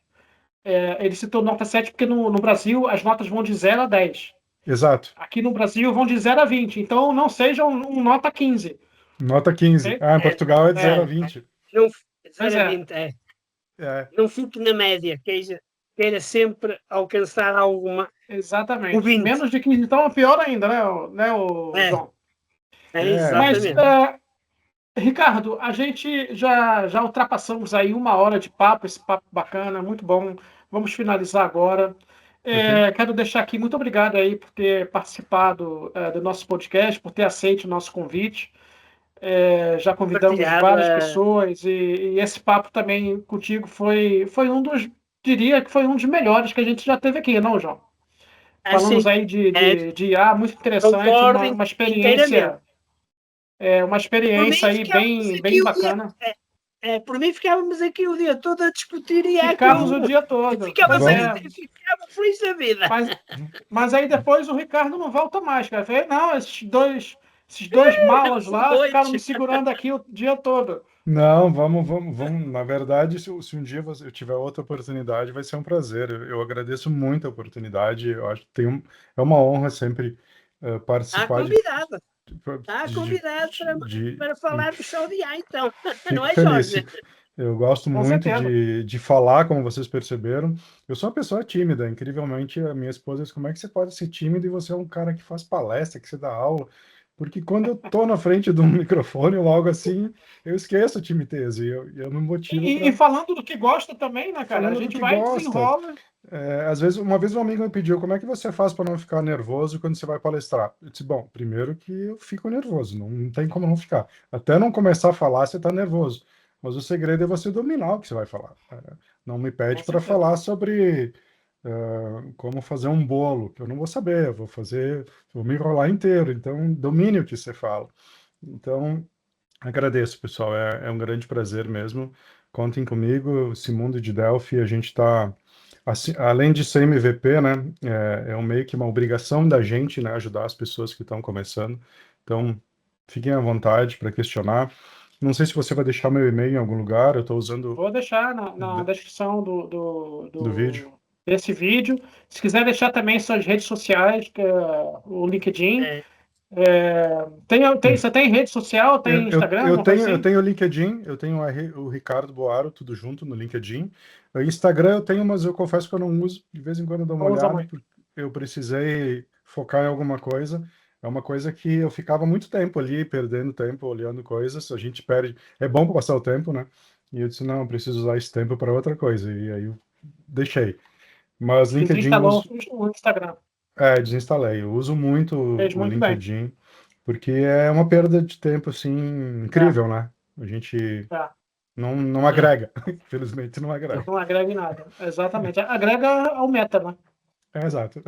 Ele citou nota 7 porque no Brasil as notas vão de 0 a 10. Exato. Aqui no Brasil vão de 0 a 20. Então não seja um nota 15. Nota 15. Ok? Em Portugal é de 0 a É, 20. não, Pois é, 0 a 20, É, não fique na média, queira sempre alcançar alguma. O exatamente. 20. Menos de 15, então é pior ainda, né, É, João? Mas, exatamente. Ricardo, a gente já ultrapassamos aí 1 hora de papo, esse papo bacana, muito bom. Vamos finalizar agora. ok. Quero deixar aqui muito obrigado aí por ter participado do nosso podcast, por ter aceito o nosso convite. Já convidamos Partilhado. várias pessoas e esse papo também contigo foi diria que foi um dos melhores que a gente já teve aqui, não, João? Falamos Assim, aí de, é, de, de IA, muito interessante, concordo uma inteiramente. experiência, uma Por mim, experiência aí ficávamos bem, aqui bem o dia. bacana. Por mim, ficávamos aqui o dia todo a discutir e é que Ficamos o eu dia todo. ficava, Pois Vamos, ficava feliz da vida. mas, mas aí depois o Ricardo não volta mais, cara. Falei, não, esses dois malas lá ficaram me Doidos. segurando aqui o dia todo. não, vamos. Na verdade, se um dia eu tiver outra oportunidade, vai ser um prazer. Eu agradeço muito a oportunidade. Eu acho que é uma honra sempre Está participar convidado. Está de, convidado de, para falarmos só de A, então. Não Fico é, feliz. Jorge? Eu gosto Com muito certeza. de falar, como vocês perceberam. Eu sou uma pessoa tímida, incrivelmente. A minha esposa diz: como é que você pode ser tímido e você é um cara que faz palestra, que você dá aula? Porque quando eu tô na frente de um microfone ou algo assim, eu esqueço a timidez e eu me motivo E para falando do que gosta também, né, cara? A falando do gente que vai e gosta. desenrola. Às vezes, uma vez um amigo me pediu: como é que você faz para não ficar nervoso quando você vai palestrar? Eu disse: bom, primeiro que eu fico nervoso, não tem como não ficar. Até não começar a falar, você está nervoso. mas o segredo é você dominar o que você vai falar. Não me pede Com para certeza. falar sobre como fazer um bolo, que eu não vou saber, eu vou me enrolar inteiro, então domine o que você fala. Então, agradeço, pessoal, é um grande prazer mesmo. Contem comigo, esse mundo de Delphi, a gente está, além de ser MVP, né, meio que uma obrigação da gente, né, ajudar as pessoas que estão começando. Então, fiquem à vontade para questionar. Não sei se você vai deixar meu e-mail em algum lugar, eu estou usando Vou deixar na descrição do vídeo. desse vídeo. Se quiser deixar também suas redes sociais, que é o LinkedIn. É, Você tem rede social? Tem Instagram? Eu Alguma coisa tenho assim? o LinkedIn, eu tenho o Ricardo Boaro, tudo junto no LinkedIn. O Instagram eu tenho, mas eu confesso que eu não uso, de vez em quando eu dou uma Não usa olhada, muito. porque eu precisei focar em alguma coisa. É uma coisa que eu ficava muito tempo ali, perdendo tempo, olhando coisas. A gente perde. É bom para passar o tempo, né? E eu disse, não, eu preciso usar esse tempo para outra coisa. E aí eu deixei. Mas LinkedIn eu Desinstalou uso, o Instagram. desinstalei. Eu uso muito Fez o muito bem. LinkedIn. Porque é uma perda de tempo, assim, É, incrível, né? A gente é. não agrega. Infelizmente, não agrega. Não agrega em nada. Exatamente. Agrega ao meta, né? Exato.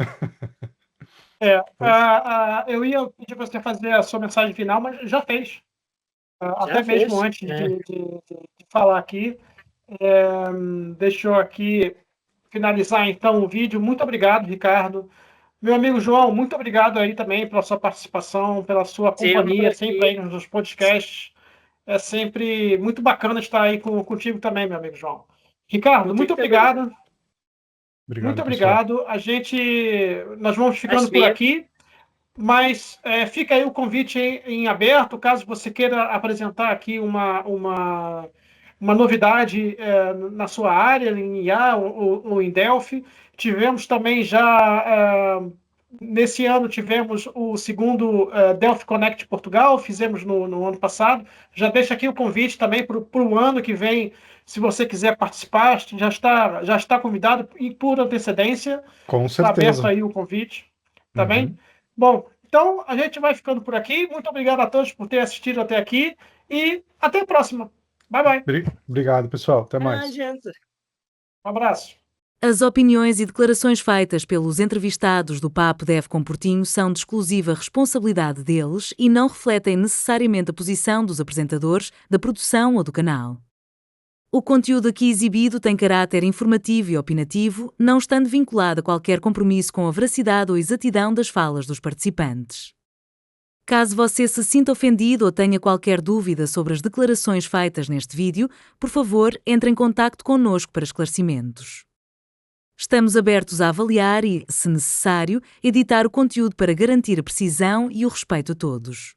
Eu ia pedir para você fazer a sua mensagem final, mas já fez. já Até mesmo fez. antes de falar aqui. Deixa eu aqui finalizar então o vídeo. Muito obrigado, Ricardo. Meu amigo João, muito obrigado aí também pela sua participação, pela sua Sempre companhia, sempre aqui. aí nos podcasts. É sempre muito bacana estar aí contigo também, meu amigo João. Ricardo, muito Contigo também. obrigado. Muito Obrigado, pessoal. obrigado. Nós vamos ficando Acho por bem. aqui, mas fica aí o convite em aberto, caso você queira apresentar aqui uma novidade na sua área, em IA ou em Delphi. Tivemos também já, nesse ano, tivemos o segundo Delphi Connect Portugal, fizemos no ano passado. Já deixo aqui o convite também para o ano que vem, se você quiser participar, já está convidado e por antecedência. Com Está aberto certeza. aí o convite, tá bem? Uhum. Bom, então a gente vai ficando por aqui. Muito obrigado a todos por ter assistido até aqui e até a próxima. Bye, bye. Obrigado, pessoal. Até Ah, mais. gente. Um abraço. As opiniões e declarações feitas pelos entrevistados do Papo Dev com Portinho são de exclusiva responsabilidade deles e não refletem necessariamente a posição dos apresentadores, da produção ou do canal. O conteúdo aqui exibido tem caráter informativo e opinativo, não estando vinculado a qualquer compromisso com a veracidade ou exatidão das falas dos participantes. Caso você se sinta ofendido ou tenha qualquer dúvida sobre as declarações feitas neste vídeo, por favor, entre em contacto connosco para esclarecimentos. Estamos abertos a avaliar e, se necessário, editar o conteúdo para garantir a precisão e o respeito a todos.